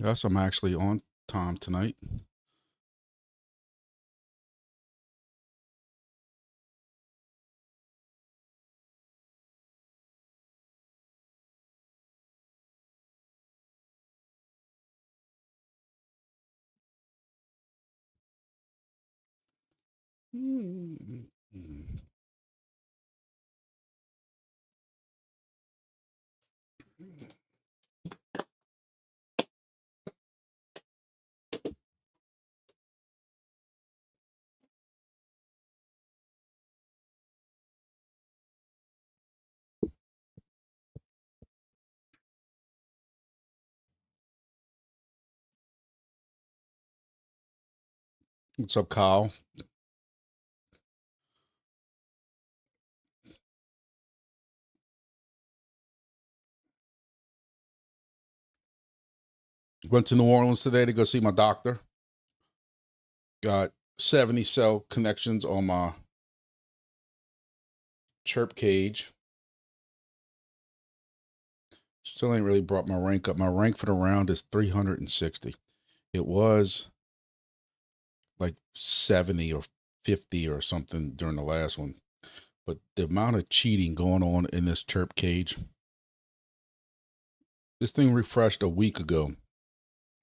Yes, I'm actually on time tonight. Mm. What's up, Kyle? Went to New Orleans today to go see my doctor. Got 70 cell connections on my Chirp cage. Still ain't really brought my rank up. My rank for the round is 360. It was like 70 or 50 or something during the last one. But the amount of cheating going on in this Chirp cage. This thing refreshed a week ago.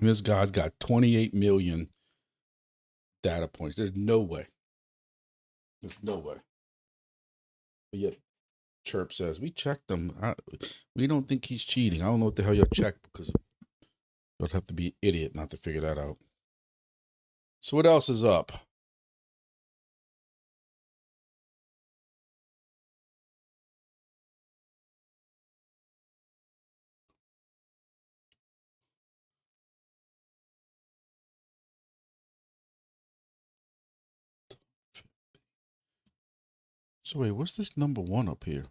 And this guy's got 28 million data points. There's no way. There's no way. But yet, Chirp says, we checked him. We don't think he's cheating. I don't know what the hell you'll check because you'll have to be an idiot not to figure that out. So what else is up? So wait, what's this number one up here?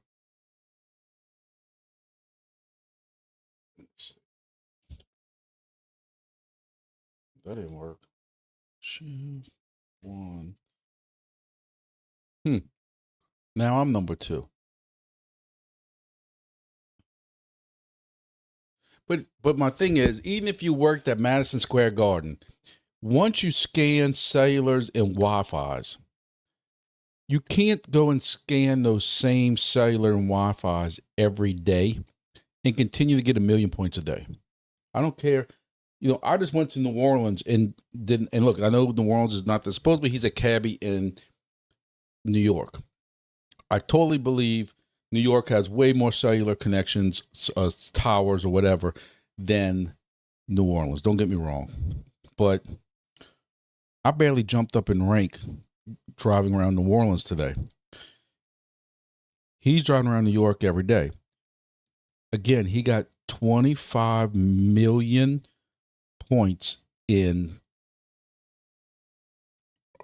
That didn't work. Choose one. Now I'm number two. But my thing is, even if you worked at Madison Square Garden, once you scan cellulars and Wi-Fi's, you can't go and scan those same cellular and Wi-Fi's every day and continue to get 1 million points a day. I don't care. You know, I just went to New Orleans and didn't. And look, I know New Orleans is not the. Supposedly he's a cabbie in New York. I totally believe New York has way more cellular connections, towers or whatever, than New Orleans. Don't get me wrong, but I barely jumped up in rank driving around New Orleans today. He's driving around New York every day. Again, he got 25 million points in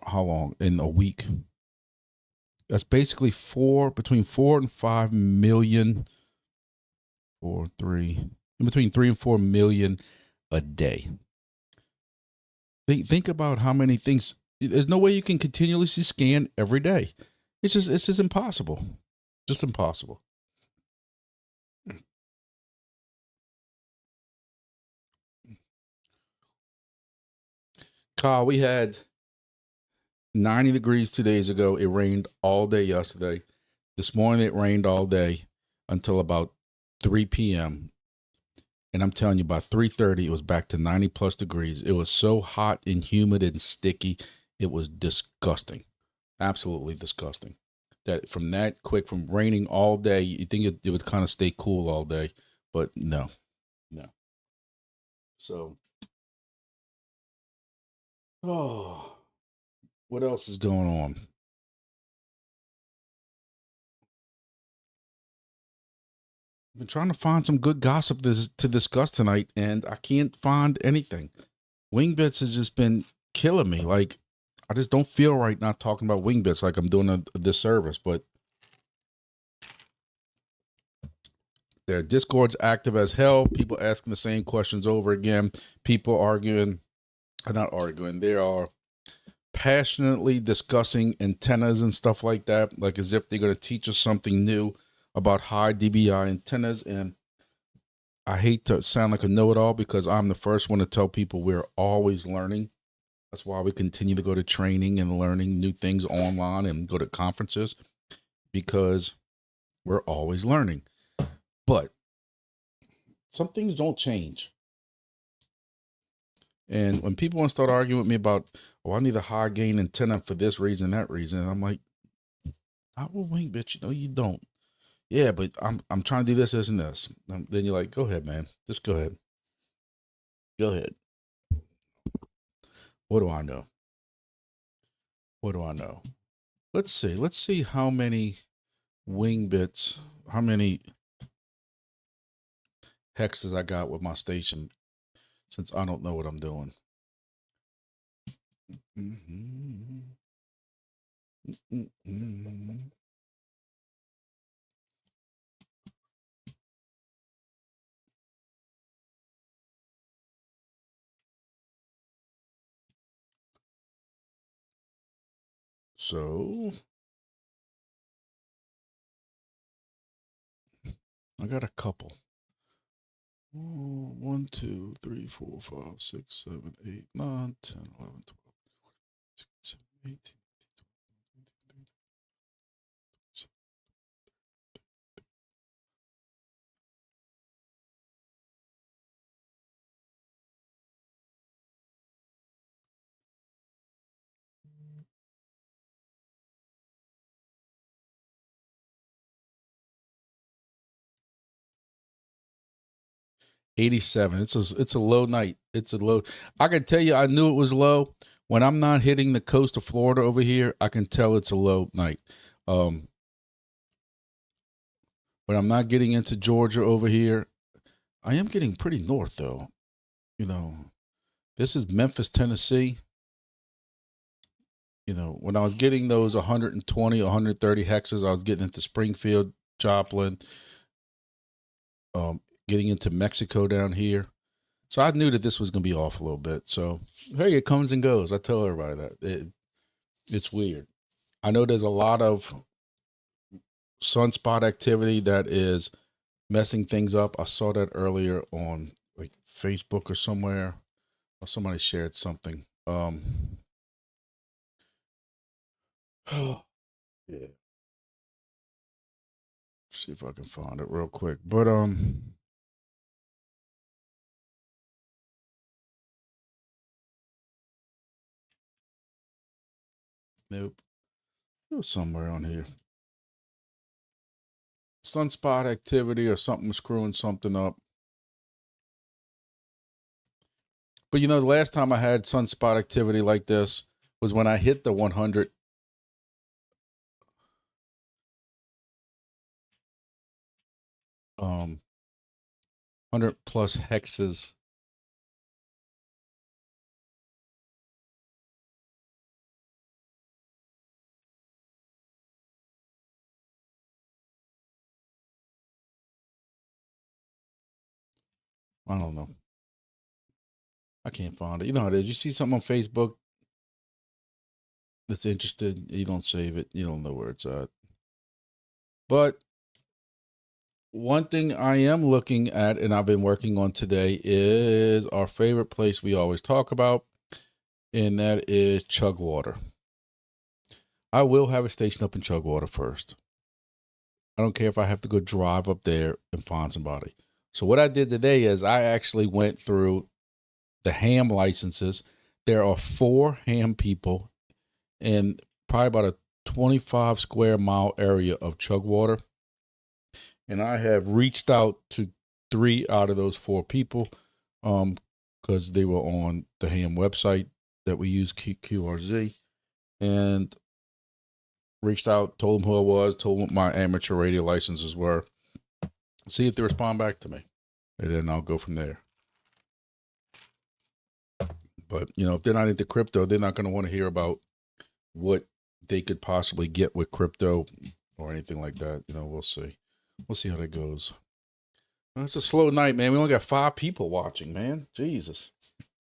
how long? In a week. That's basically between 4 and 5 million, between 3 and 4 million a day. Think about how many things. There's no way you can continuously scan every day. It's just impossible. Just impossible. Kyle, we had 90 degrees 2 days ago. It rained all day yesterday. This morning it rained all day until about 3 p.m. And I'm telling you, by 3:30, it was back to 90 plus degrees. It was so hot and humid and sticky. It was disgusting. Absolutely disgusting. That from raining all day, you think it would kind of stay cool all day, but no. So, what else is going on? I've been trying to find some good gossip to discuss tonight, and I can't find anything. Wingbits has just been killing me. Like, I just don't feel right not talking about Wingbits like I'm doing a disservice, but their Discord's active as hell. People asking the same questions over again. People arguing, not arguing. They are passionately discussing antennas and stuff like that, like as if they're going to teach us something new about high DBI antennas. And I hate to sound like a know-it-all because I'm the first one to tell people we're always learning. That's why we continue to go to training and learning new things online and go to conferences, because we're always learning. But some things don't change. And when people want to start arguing with me about, oh, I need a high gain antenna for this reason, that reason, I'm like, I will wing, bitch. No, you don't. Yeah, but I'm trying to do this, this, and this. Then you're like, go ahead, man. Just go ahead. Go ahead. What do I know? What do I know? Let's see. Let's see how many Wingbits, how many hexes I got with my station, since I don't know what I'm doing. So I got a couple. 1, 2, 3, 4, 5, 6, 7, 8, 9, 10, 11, 12, 16, 17, 18, 87. It's a low night. It's a low. I can tell you, I knew it was low when I'm not hitting the coast of Florida over here. I can tell it's a low night. When I'm not getting into Georgia over here, I am getting pretty north though. You know, this is Memphis, Tennessee. You know, when I was getting those 120, 130 hexes, I was getting into Springfield, Joplin, getting into Mexico down here. So I knew that this was going to be off a little bit. So, hey, it comes and goes. I tell everybody that. It's weird. I know there's a lot of sunspot activity that is messing things up. I saw that earlier on like Facebook or somewhere, or somebody shared something. Yeah. See if I can find it real quick. But nope. It was somewhere on here. Sunspot activity or something screwing something up. But you know, the last time I had sunspot activity like this was when I hit the 100 100 plus hexes. I don't know. I can't find it. You know how it is. You see something on Facebook that's interested, you don't save it. You don't know where it's at. But one thing I am looking at and I've been working on today is our favorite place we always talk about, and that is Chugwater. I will have a station up in Chugwater first. I don't care if I have to go drive up there and find somebody. So what I did today is I actually went through the ham licenses. There are 4 ham people in probably about a 25 square mile area of Chugwater. And I have reached out to 3 out of those 4 people because they were on the ham website that we use, QRZ, and reached out, told them who I was, told them what my amateur radio licenses were, see if they respond back to me, and then I'll go from there. But, you know, if they're not into crypto, they're not going to want to hear about what they could possibly get with crypto or anything like that. You know, we'll see. We'll see how that goes. Well, it's a slow night, man. We only got 5 people watching, man. Jesus.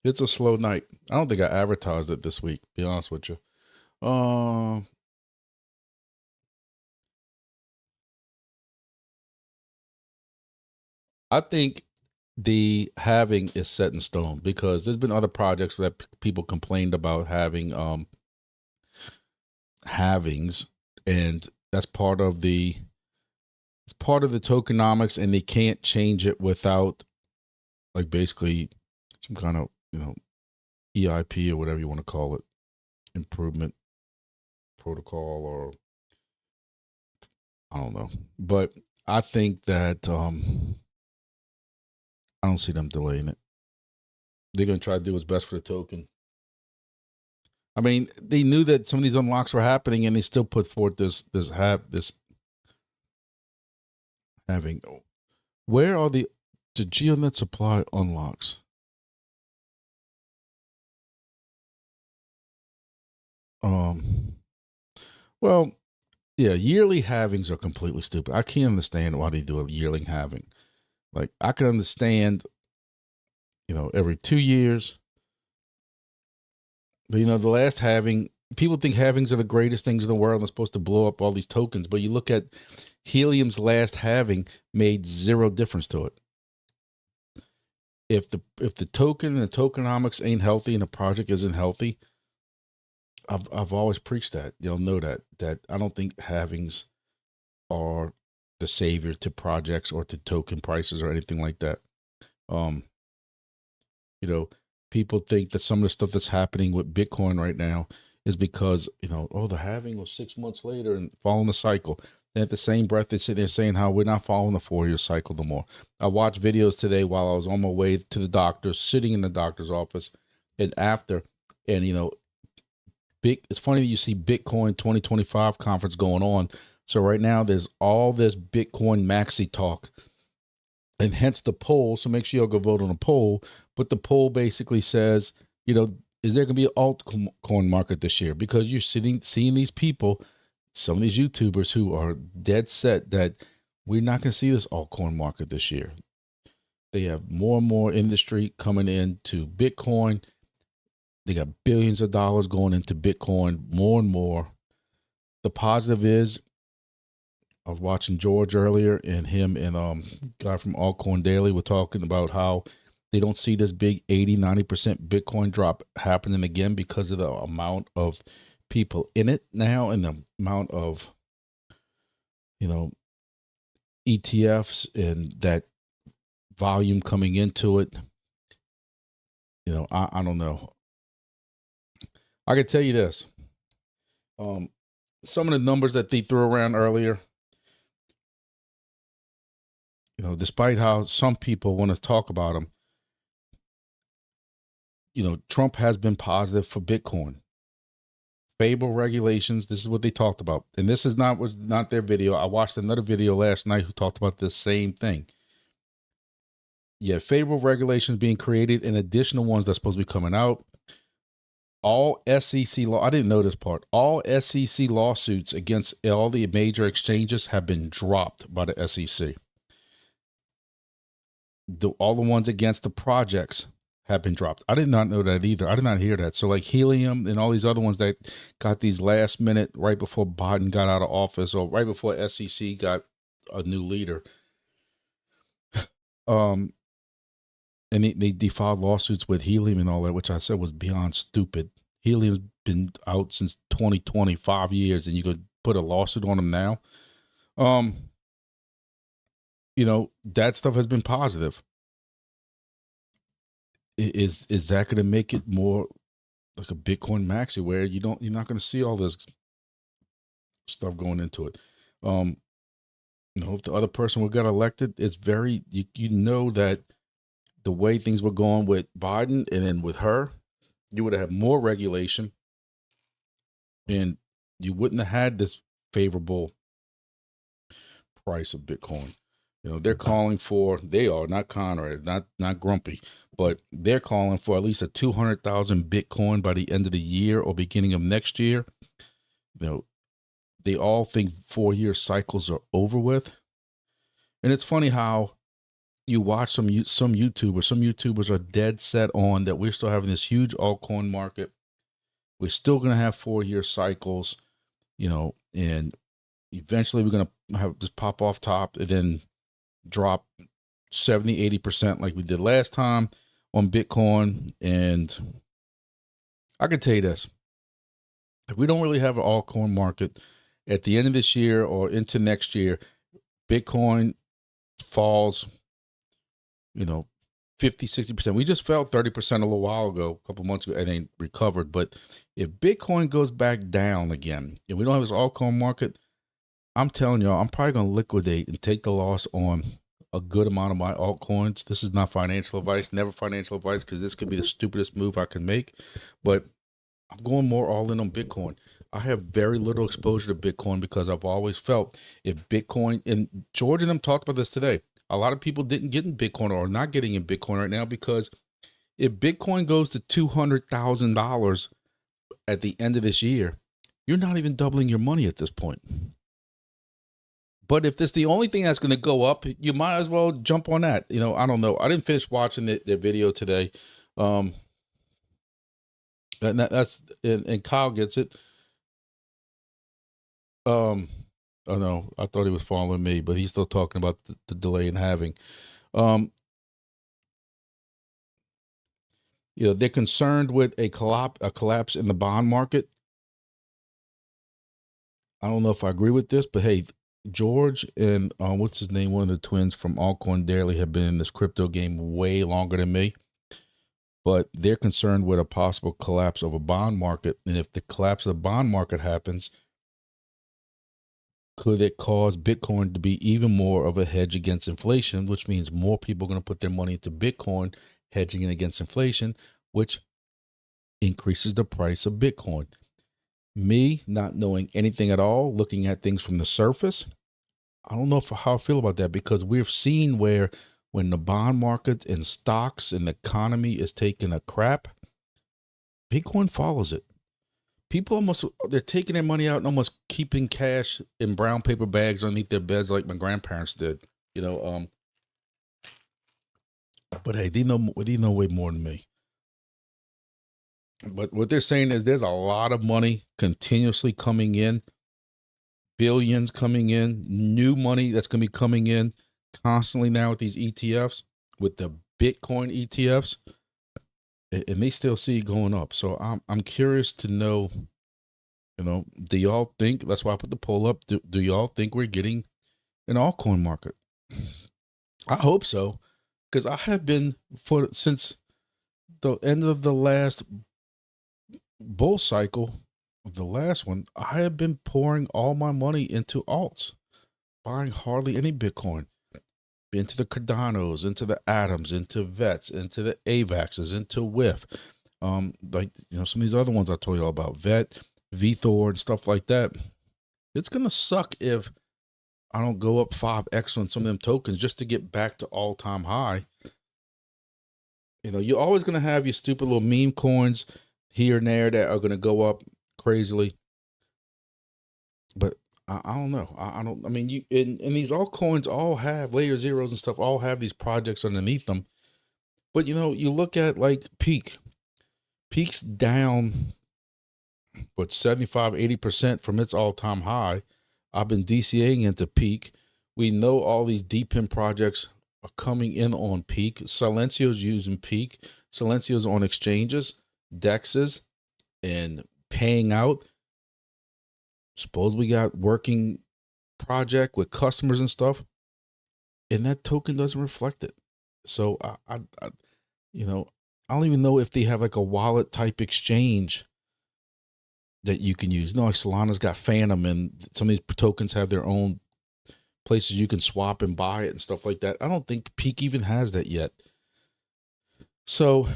It's a slow night. I don't think I advertised it this week, to be honest with you. I think the halving is set in stone, because there's been other projects that people complained about having halvings, and that's part of the tokenomics, and they can't change it without, like, basically some kind of, EIP or whatever you want to call it, improvement protocol, or I don't know. But I think that I don't see them delaying it. They're going to try to do what's best for the token. I mean, they knew that some of these unlocks were happening, and they still put forth this having. Where are the GeoNet supply unlocks? Well, yeah, yearly halvings are completely stupid. I can't understand why they do a yearly halving. Like, I can understand, every 2 years. But, the last halving, people think halvings are the greatest things in the world and they're supposed to blow up all these tokens. But you look at Helium's last halving, made zero difference to it. If the token and the tokenomics ain't healthy and the project isn't healthy, I've always preached that. You'll know that I don't think halvings are the savior to projects or to token prices or anything like that. People think that some of the stuff that's happening with Bitcoin right now is because, the halving was 6 months later and following the cycle. And at the same breath, they sit there saying how we're not following the 4-year cycle no more. I watched videos today while I was on my way to the doctor, sitting in the doctor's office, and after, and, it's funny that you see Bitcoin 2025 conference going on. So right now there's all this Bitcoin maxi talk, and hence the poll. So make sure y'all go vote on a poll. But the poll basically says, is there going to be an altcoin market this year? Because you're seeing these people, some of these YouTubers who are dead set that we're not going to see this altcoin market this year. They have more and more industry coming into Bitcoin. They got billions of dollars going into Bitcoin, more and more. The positive is, I was watching George earlier, and him and guy from Altcoin Daily were talking about how they don't see this big 80-90% Bitcoin drop happening again because of the amount of people in it now and the amount of, ETFs and that volume coming into it. I don't know. I can tell you this. Some of the numbers that they threw around earlier, despite how some people want to talk about them, Trump has been positive for Bitcoin. Favorable regulations. This is what they talked about. And this is not their video. I watched another video last night who talked about the same thing. Yeah, favorable regulations being created and additional ones that's supposed to be coming out. All SEC law, I didn't know this part. All SEC lawsuits against all the major exchanges have been dropped by the SEC. All the ones against the projects have been dropped. I did not know that either. I did not hear that. So like Helium and all these other ones that got these last minute right before Biden got out of office or right before SEC got a new leader. And they filed lawsuits with Helium and all that, which I said was beyond stupid. Helium's been out since 2020, 5 years, and you could put a lawsuit on them now. That stuff has been positive. Is that going to make it more like a Bitcoin maxi where you're not going to see all this stuff going into it? If the other person would get elected, it's very, you know that the way things were going with Biden and then with her, you would have more regulation and you wouldn't have had this favorable price of Bitcoin. They're calling for, they are not Conrad, not Grumpy, but they're calling for at least a 200,000 Bitcoin by the end of the year or beginning of next year. They all think 4-year cycles are over with. And it's funny how you watch some YouTubers are dead set on that we're still having this huge altcoin market. We're still going to have 4-year cycles, and eventually we're going to have this pop off top and then drop 70, 80% like we did last time on Bitcoin. And I can tell you this, if we don't really have an altcoin market at the end of this year or into next year, Bitcoin falls, 50, 60%. We just fell 30% a little while ago, a couple months ago, and then recovered. But if Bitcoin goes back down again, if we don't have this altcoin market, I'm telling y'all, I'm probably going to liquidate and take the loss on a good amount of my altcoins. This is not financial advice, never financial advice, because this could be the stupidest move I can make. But I'm going more all in on Bitcoin. I have very little exposure to Bitcoin because I've always felt if Bitcoin, and George and them talked about this today, a lot of people didn't get in Bitcoin or are not getting in Bitcoin right now because if Bitcoin goes to $200,000 at the end of this year, you're not even doubling your money at this point. But if this is the only thing that's going to go up, you might as well jump on that. I don't know. I didn't finish watching their video today. And Kyle gets it. Oh no, I thought he was following me, but he's still talking about the delay in halving. They're concerned with a collapse in the bond market. I don't know if I agree with this, but hey, George and what's his name, one of the twins from Altcoin Daily, have been in this crypto game way longer than me. But they're concerned with a possible collapse of a bond market. And if the collapse of the bond market happens, could it cause Bitcoin to be even more of a hedge against inflation, which means more people are going to put their money into Bitcoin, hedging it against inflation, which increases the price of Bitcoin. Me not knowing anything at all, looking at things from the surface, I don't know how I feel about that, because we've seen where when the bond market and stocks and the economy is taking a crap, Bitcoin follows it. People they're taking their money out and almost keeping cash in brown paper bags underneath their beds like my grandparents did, but hey, they know way more than me. But what they're saying is there's a lot of money continuously coming in, billions coming in, new money that's going to be coming in constantly now with these ETFs, with the Bitcoin ETFs, and they still see it going up. So I'm curious to know, do y'all think, that's why I put the poll up, do y'all think we're getting an altcoin market? I hope so, because I have been, since the end of the last bull cycle, the last one, I have been pouring all my money into alts, buying hardly any Bitcoin, into the Cardanos, into the Atoms, into VETs, into the AVAXs, into WIF, some of these other ones I told you all about, VET, VThor, and stuff like that. It's gonna suck if I don't go up 5x on some of them tokens just to get back to all-time high. You're always gonna have your stupid little meme coins here and there that are gonna go up crazily, but I don't know. I mean, and these altcoins all have layer zeros and stuff, all have these projects underneath them. But you look at like Peak's down, 75, 80% from its all-time high. I've been DCAing into Peak. We know all these DPIM projects are coming in on Peak. Silencio's using Peak. Silencio's on exchanges, DEXs, and paying out. Suppose we got working project with customers and stuff, and that token doesn't reflect it. So I don't even know if they have like a wallet type exchange that you can use. Like Solana's got Phantom, and some of these tokens have their own places you can swap and buy it and stuff like that. I don't think Peak even has that yet. So,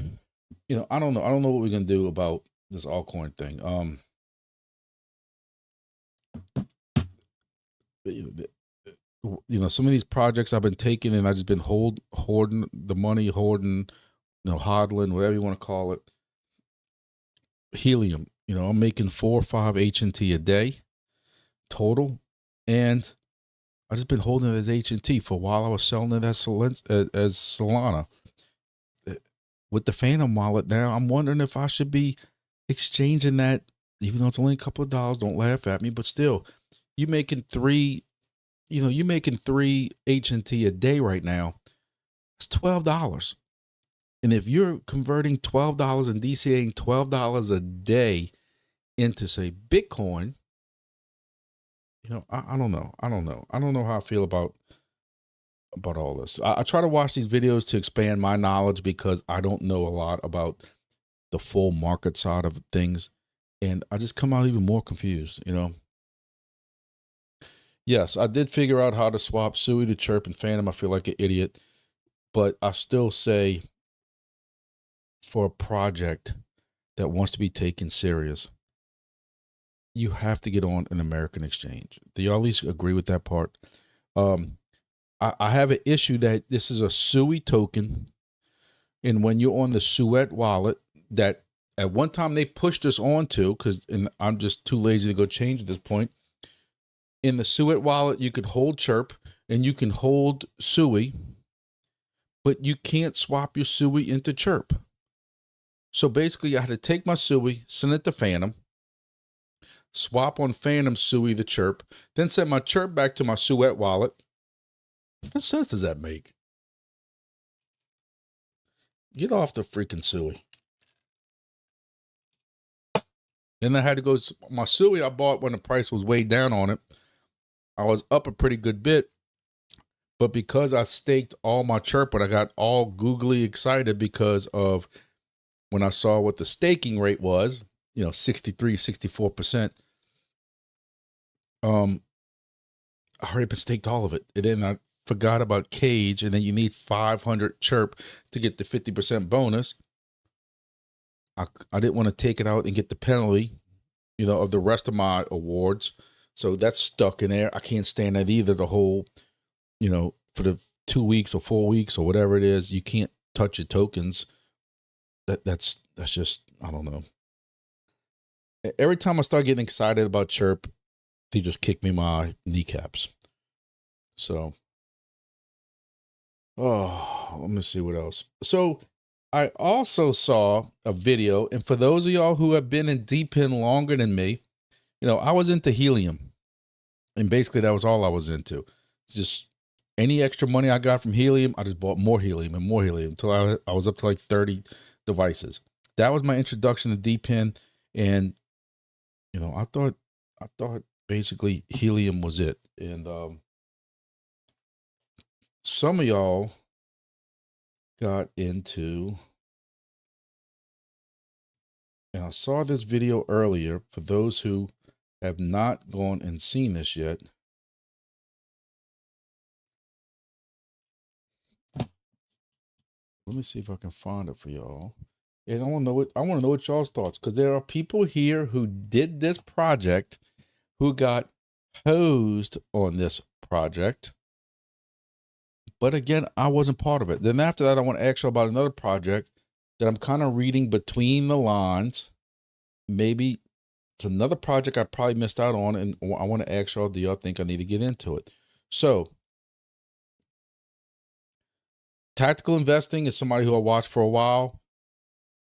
I don't know. I don't know what we're gonna do about this altcoin thing. Some of these projects I've been taking, and I've just been hoarding the money, hodling, whatever you want to call it. Helium, I'm making 4 or 5 HNT a day total, and I just been holding it as HNT for a while. I was selling it as Solana. With the Phantom wallet now, I'm wondering if I should be exchanging that, even though it's only a couple of dollars. Don't laugh at me, but still, you're making 3 HNT a day right now. It's $12. And if you're converting $12 and DCAing $12 a day into, say, Bitcoin, you know, I don't know. I don't know how I feel about all this. I try to watch these videos to expand my knowledge because I don't know a lot about the full market side of things. And I just come out even more confused, you know. Yes, I did figure out how to swap Sui to Chirp and Phantom. I feel like an idiot, but I still say for a project that wants to be taken serious, you have to get on an American exchange. Do y'all at least agree with that part? I have an issue that this is a Sui token. And when you're on the Suet wallet that at one time they pushed us onto, and I'm just too lazy to go change at this point. In the Suet wallet, you could hold Chirp and you can hold Sui, but you can't swap your Sui into Chirp. So basically, I had to take my Sui, send it to Phantom, swap on Phantom Sui the Chirp, then send my Chirp back to my Suet wallet. What sense does that make? Get off the freaking Sui. Then I had to go, my Sui I bought when the price was way down on it. I was up a pretty good bit, but because I staked all my Chirp, but I got all googly excited because of when I saw what the staking rate was, you know, 63, 64%. I already been staked all of it. And then I forgot about KAGE, and then you need 500 Chirp to get the 50% bonus. I didn't want to take it out and get the penalty, you know, of the rest of my awards. So that's stuck in there. I can't stand that either. The whole, you know, for the 2 weeks or 4 weeks or whatever it is, you can't touch your tokens. That's just, I don't know. Every time I start getting excited about Chirp, they just kick me my kneecaps. So, let me see what else. So I also saw a video, and for those of y'all who have been in DPIN longer than me, you know, I was into helium. And basically that was all I was into. Just any extra money I got from helium, I just bought more helium and more helium until I was up to like 30 devices. That was my introduction to DPIN. And, you know, I thought basically helium was it. And some of y'all got into, and I saw this video earlier for those who have not gone and seen this yet. Let me see if I can find it for y'all. And I want to know what y'all's thoughts, because there are people here who did this project who got hosed on this project. But again, I wasn't part of it. Then after that, I want to ask you about another project that I'm kind of reading between the lines. Maybe it's another project I probably missed out on, and I want to ask y'all, do y'all think I need to get into it? So, tactical investing is somebody who I watched for a while.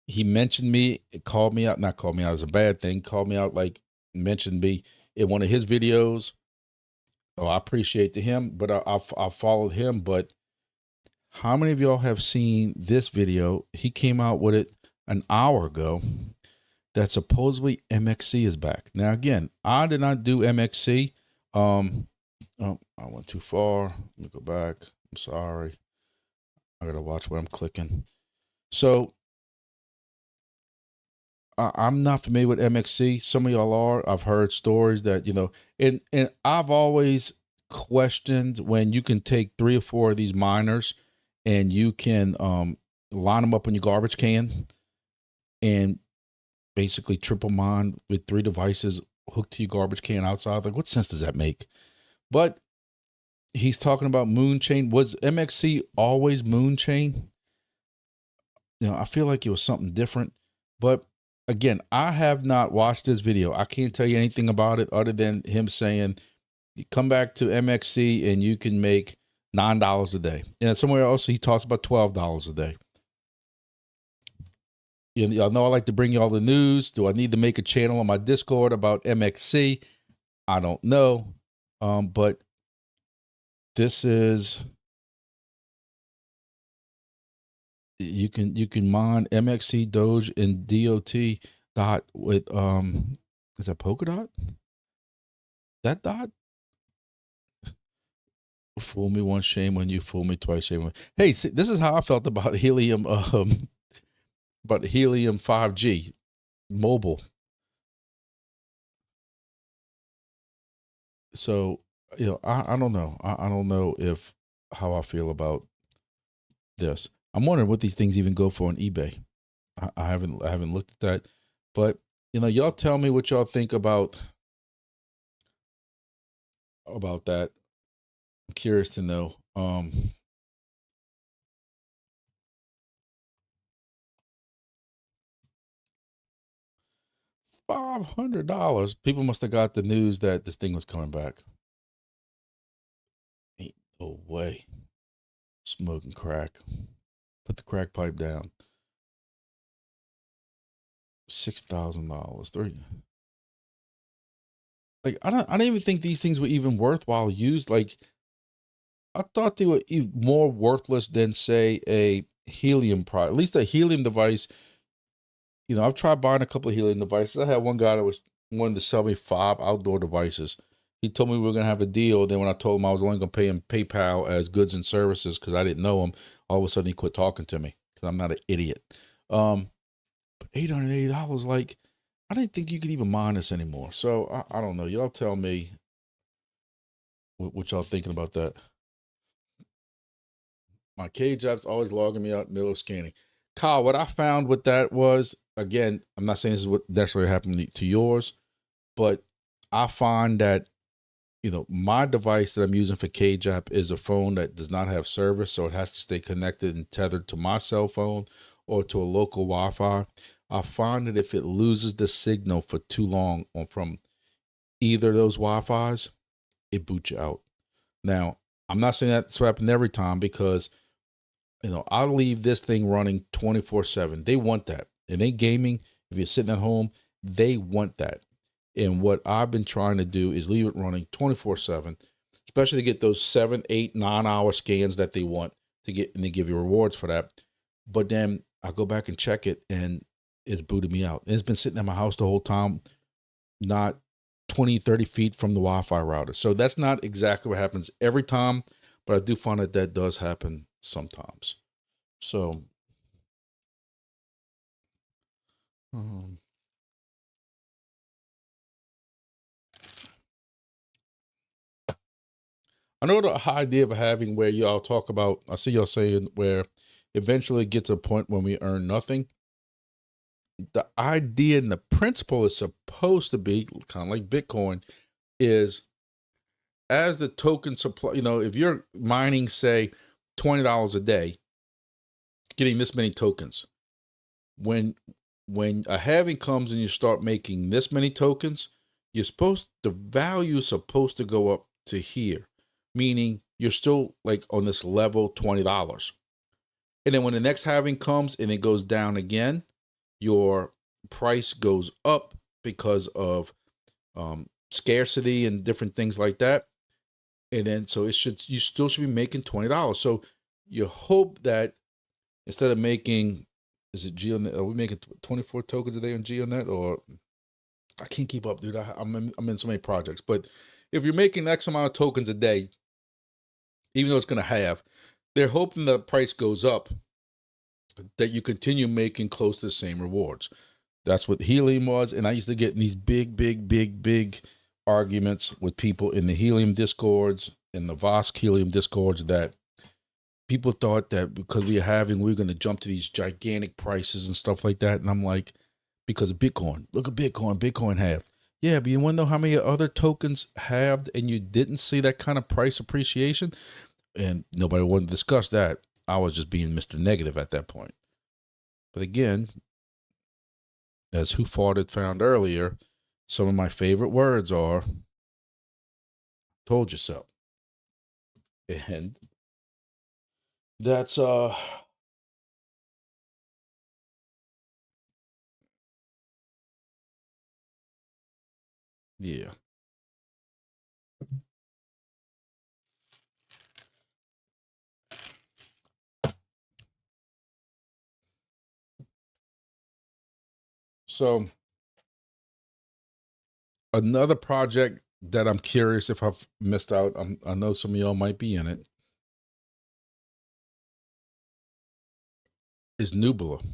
He mentioned me, called me out, not called me out as a bad thing, called me out, like mentioned me in one of his videos. Oh, I appreciate him, but I followed him. But how many of y'all have seen this video? He came out with it an hour ago that supposedly MXC is back. Now, again, I did not do MXC. Oh, I went too far. Let me go back. I'm sorry. I got to watch where I'm clicking. So I'm not familiar with MXC. Some of y'all are. I've heard stories that, you know, and I've always questioned when you can take 3 or 4 of these miners and you can line them up in your garbage can and basically triple mine with 3 devices hooked to your garbage can outside. Like, what sense does that make? But he's talking about Moonchain. Was MXC always Moonchain? You know, I feel like it was something different. But again, I have not watched this video. I can't tell you anything about it other than him saying, you come back to MXC and you can make $9 a day. And somewhere else, he talks about $12 a day. Y'all know I like to bring y'all the news. Do I need to make a channel on my Discord about MXC? I don't know. But this is You can mine MXC, Doge, and DOT dot with is that polka dot? That dot? Fool me once, shame on you. Fool me twice, shame on. Hey, see, this is how I felt about helium. But helium 5G mobile. So I don't know. I don't know if how I feel about this. I'm wondering what these things even go for on eBay. I haven't looked at that, but y'all tell me what y'all think about that. I'm curious to know. $500. People must have got the news that this thing was coming back. Ain't no way. Smoking crack. Put the crack pipe down. $6,000. Like I don't even think these things were even worthwhile used. Like I thought they were even more worthless than say a helium product. At least a helium device. I've tried buying a couple of helium devices. I had one guy that wanted to sell me 5 outdoor devices. He told me we were gonna have a deal. Then when I told him I was only gonna pay him PayPal as goods and services because I didn't know him, all of a sudden he quit talking to me because I'm not an idiot. But $880, like I didn't think you could even mine this anymore. So I don't know. Y'all tell me what y'all thinking about that. My KAGE app's always logging me out in the middle of scanning. Kyle, what I found with that was, again, I'm not saying this is what necessarily happened to yours, but I find that, my device that I'm using for KAGE app is a phone that does not have service, so it has to stay connected and tethered to my cell phone or to a local Wi-Fi. I find that if it loses the signal for too long from either of those Wi-Fis, it boots you out. Now, I'm not saying that's what happened every time because I'll leave this thing running 24/7. They want that. And they gaming, if you're sitting at home, they want that. And what I've been trying to do is leave it running 24/7, especially to get those 7, 8, 9 hour scans that they want to get, and they give you rewards for that. But then I go back and check it and it's booted me out. And it's been sitting at my house the whole time, not 20, 30 feet from the Wi-Fi router. So that's not exactly what happens every time, but I do find that does happen sometimes. So, um, I know the idea of having where y'all talk about, I see y'all saying where eventually get to a point when we earn nothing. The idea and the principle is supposed to be kind of like Bitcoin is as the token supply, if you're mining, say, $20 a day, getting this many tokens, when a halving comes and you start making this many tokens, the value is supposed to go up to here, meaning you're still like on this level $20. And then when the next halving comes and it goes down again, your price goes up because of scarcity and different things like that. And then so you still should be making $20. So you hope that instead of making, is it GeoNet? Are we making 24 tokens a day on GeoNet? Or I can't keep up, dude. I'm in so many projects. But if you're making X amount of tokens a day, even though it's going to have, they're hoping the price goes up, that you continue making close to the same rewards. That's what helium was. And I used to get in these big arguments with people in the helium discords and the Vosk helium discords that people thought that because we were going to jump to these gigantic prices and stuff like that. And I'm like, because of Bitcoin. Look at Bitcoin halved. Yeah, but you want to know how many other tokens halved and you didn't see that kind of price appreciation? And nobody wanted to discuss that. I was just being Mr. Negative at that point. But again, as Who Fought It found earlier, some of my favorite words are, told you so. And that's yeah. So another project that I'm curious if I've missed out, I know some of y'all might be in it, is Nubula.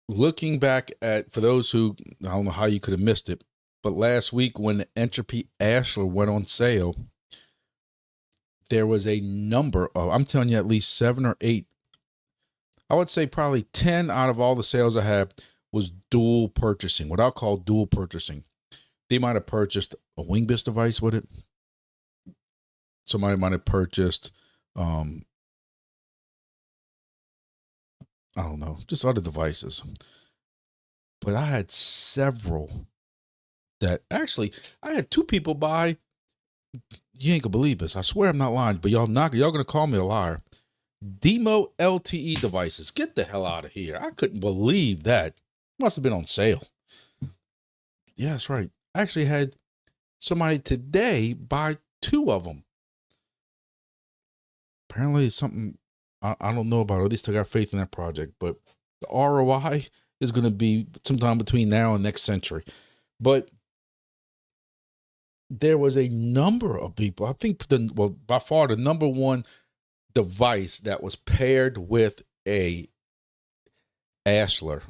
Looking back at, for those who, I don't know how you could have missed it, but last week when the Entropy Ashler went on sale, there was a number of, I'm telling you, at least 7 or 8, I would say probably 10 out of all the sales I had was dual purchasing, what I'll call dual purchasing. They might have purchased a Wingbits device with it. Somebody might have purchased, I don't know, just other devices. But I had several that actually, I had 2 people buy, you ain't gonna believe this, I swear I'm not lying, but y'all gonna call me a liar. Demo LTE devices. Get the hell out of here. I couldn't believe that. Must have been on sale. Yeah, that's right. I actually had somebody today buy 2 of them. Apparently it's something I don't know about, or at least I got faith in that project, but the ROI is going to be sometime between now and next century. But there was a number of people, I think by far the number one device that was paired with a Ashler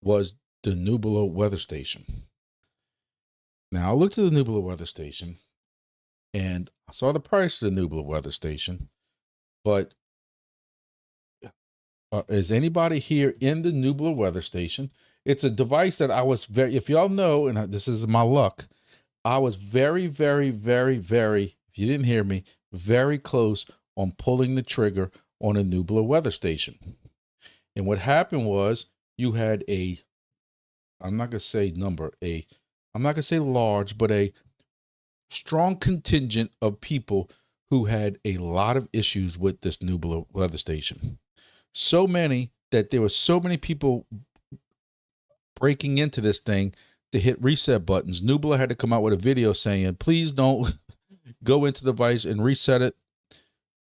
was the Nubula weather station. Now I looked at the Nubula weather station and I saw the price of the Nubula weather station, but is anybody here in the Nubula weather station? It's a device that I was if y'all know, and this is my luck, I was very, very, very, very, if you didn't hear me, very close on pulling the trigger on a Nubula weather station. And what happened was you had I'm not going to say number, I'm not going to say large, but a strong contingent of people who had a lot of issues with this Nubula weather station. So many that there were so many people breaking into this thing to hit reset buttons. Nubula had to come out with a video saying, please don't go into the device and reset it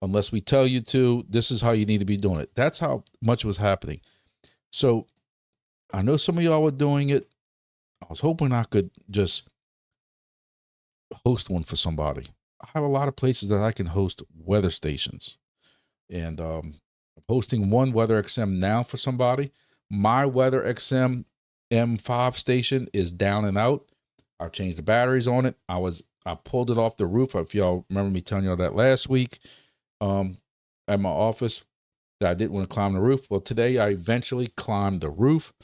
unless we tell you to. This is how you need to be doing it. That's how much was happening. So I know some of y'all were doing it. I was hoping I could just host one for somebody. I have a lot of places that I can host weather stations. And I'm hosting one Weather XM now for somebody. My Weather XM M5 station is down and out. I've changed the batteries on it. I pulled it off the roof. If y'all remember me telling y'all that last week at my office, that I didn't want to climb the roof. Well, today I eventually climbed the roof,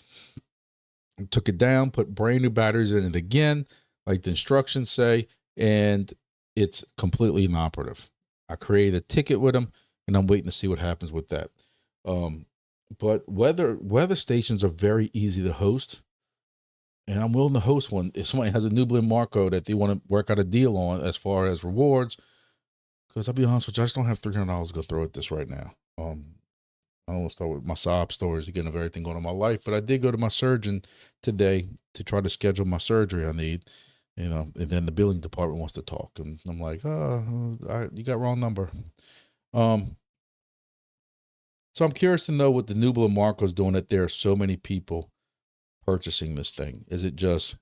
took it down, put brand new batteries in it again, like the instructions say, and it's completely inoperative. I created a ticket with them, and I'm waiting to see what happens with that. But weather stations are very easy to host, and I'm willing to host one if somebody has a Nubula Marco that they want to work out a deal on as far as rewards. Because I'll be honest with you, I just don't have $300 to go throw at this right now. I don't want to start with my sob stories again of everything going on in my life, but I did go to my surgeon today to try to schedule my surgery I need, and then the billing department wants to talk, and I'm like, you got wrong number. So I'm curious to know what the Nubula Marco's doing, that there are so many people purchasing this thing. Is it just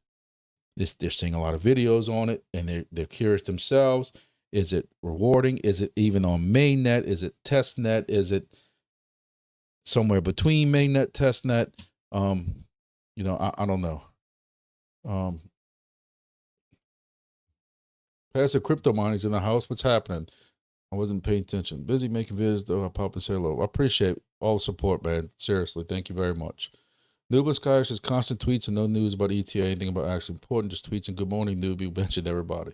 they're seeing a lot of videos on it and they're curious themselves? Is it rewarding? Is it even on mainnet? Is it testnet? Is it somewhere between mainnet, testnet? I don't know. Passive crypto miners in the house. What's happening? I wasn't paying attention. Busy making videos, though. I'll pop and say hello. I appreciate all the support, man. Seriously, thank you very much. Nubula Sky says constant tweets and no news about ETA, anything about actually important, just tweets and good morning, newbie. Mentioned everybody.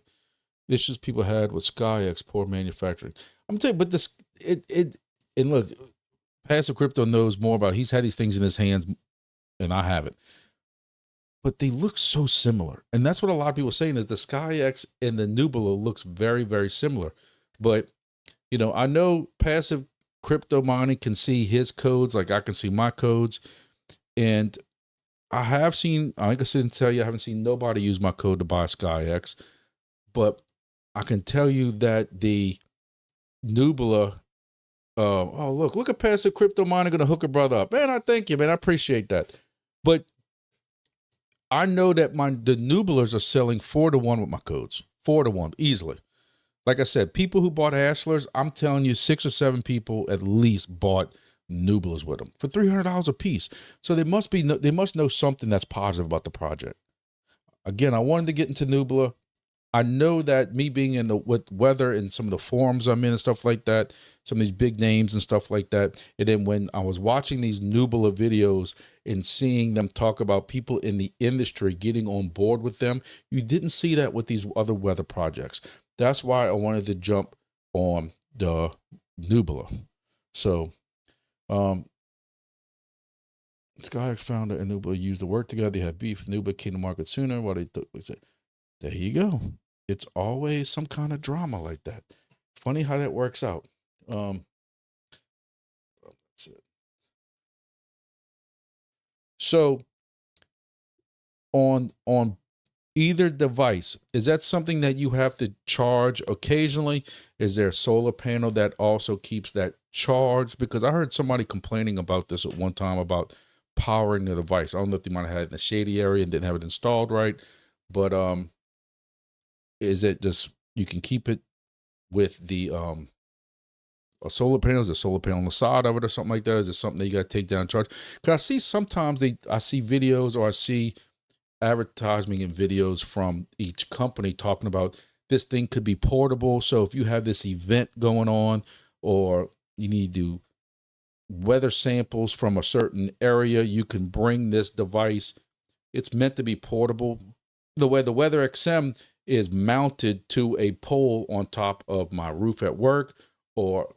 Issues people had with SkyX, poor manufacturing. I'm telling you, but this, and look, Passive Crypto knows more about, he's had these things in his hands and I haven't. But they look so similar. And that's what a lot of people are saying is the SkyX and the Nubula looks very, very similar. But, I know Passive Crypto Mining can see his codes like I can see my codes. And I have seen, I can sit and tell you, I haven't seen nobody use my code to buy SkyX. But I can tell you that the Nubula, look at Passive Crypto Mining going to hook a brother up. Man, I thank you, man. I appreciate that. But I know that the Nubblers are selling 4-to-1 with my codes. 4-to-1 easily. Like I said, people who bought Ashlers, I'm telling you, 6 or 7 people at least bought Nubblers with them for $300 a piece. So they must know something that's positive about the project. Again, I wanted to get into Nubbler. I know that me being in with weather and some of the forums I'm in and stuff like that, some of these big names and stuff like that. And then when I was watching these Nubbler videos and seeing them talk about people in the industry getting on board with them, you didn't see that with these other weather projects. That's why I wanted to jump on the Nubbler. So, SkyX founder and Nubbler used to work together. They had beef. Nubbler came to market sooner. While they said, there you go. It's always some kind of drama like that. Funny how that works out. That's it. So on either device, is that something that you have to charge occasionally? Is there a solar panel that also keeps that charged? Because I heard somebody complaining about this at one time about powering the device. I don't know if they might have had it in a shady area and didn't have it installed right, but is it just you can keep it with the a solar panel? Is a solar panel on the side of it or something like that? Is it something that you got to take down and charge? Because I see sometimes I see videos or I see advertising and videos from each company talking about this thing could be portable. So if you have this event going on or you need to weather samples from a certain area, you can bring this device. It's meant to be portable. The way the Weather XM is mounted to a pole on top of my roof at work or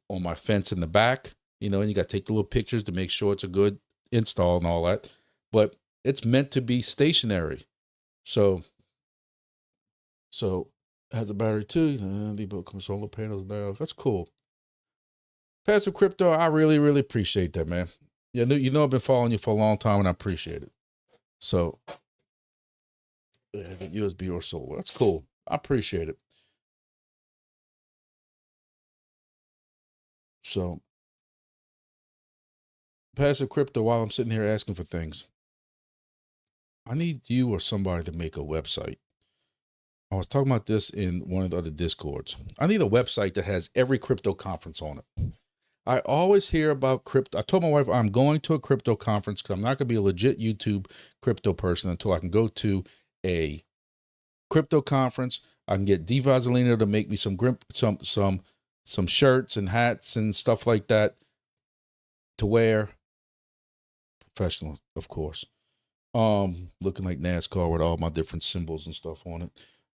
on my fence in the back, and you got to take the little pictures to make sure it's a good install and all that. But it's meant to be stationary. So it has a battery too. They both come solar panels now. That's cool. Passive Crypto, I really, really appreciate that, man. Yeah, I've been following you for a long time and I appreciate it. So USB or solar. That's cool. I appreciate it. So Passive Crypto, while I'm sitting here asking for things, I need you or somebody to make a website. I was talking about this in one of the other Discords. I need a website that has every crypto conference on it. I always hear about crypto. I told my wife I'm going to a crypto conference because I'm not going to be a legit YouTube crypto person until I can go to a crypto conference. I can get D Vaselina to make me some shirts and hats and stuff like that to wear. Professional, of course. Looking like NASCAR with all my different symbols and stuff on it.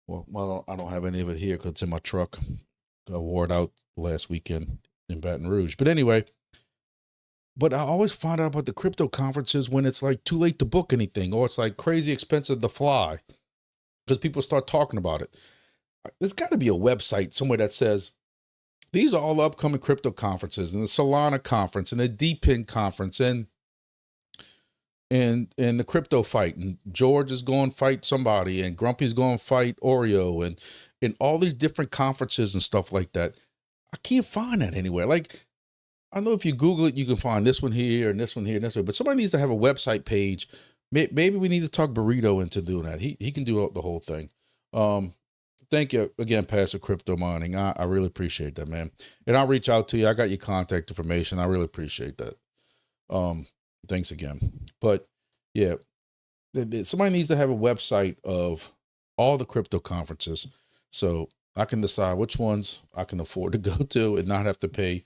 Well, I don't have any of it here because it's in my truck. I wore it out last weekend in Baton Rouge. But anyway, I always find out about the crypto conferences when it's like too late to book anything, or it's like crazy expensive to fly because people start talking about it. There's got to be a website somewhere that says these are all the upcoming crypto conferences, and the Solana conference and the DPIN conference and the crypto fight, and George is going to fight somebody, and Grumpy's going to fight Oreo, and all these different conferences and stuff like that. I can't find that anywhere. Like, I know if you Google it, you can find this one here and this one here and this one, but somebody needs to have a website page. Maybe we need to talk Burrito into doing that. He can do the whole thing. Thank you again, Passive Crypto Mining. I really appreciate that, man. And I'll reach out to you. I got your contact information. I really appreciate that. Thanks again. But yeah, somebody needs to have a website of all the crypto conferences so I can decide which ones I can afford to go to and not have to pay,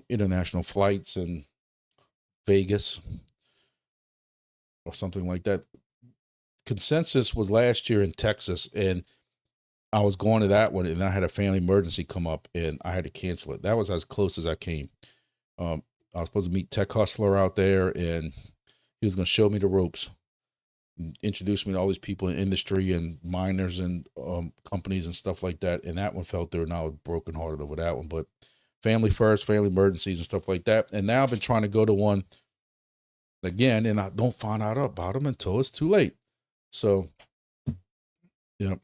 international flights in Vegas or something like that. Consensus was last year in Texas, and I was going to that one, and I had a family emergency come up, and I had to cancel it. That was as close as I came. I was supposed to meet Tech Hustler out there, and he was going to show me the ropes, introduce me to all these people in industry and miners and companies and stuff like that. And that one fell through, and I was brokenhearted over that one. But family first, family emergencies and stuff like that. And now I've been trying to go to one again, and I don't find out about them until it's too late. So, yep.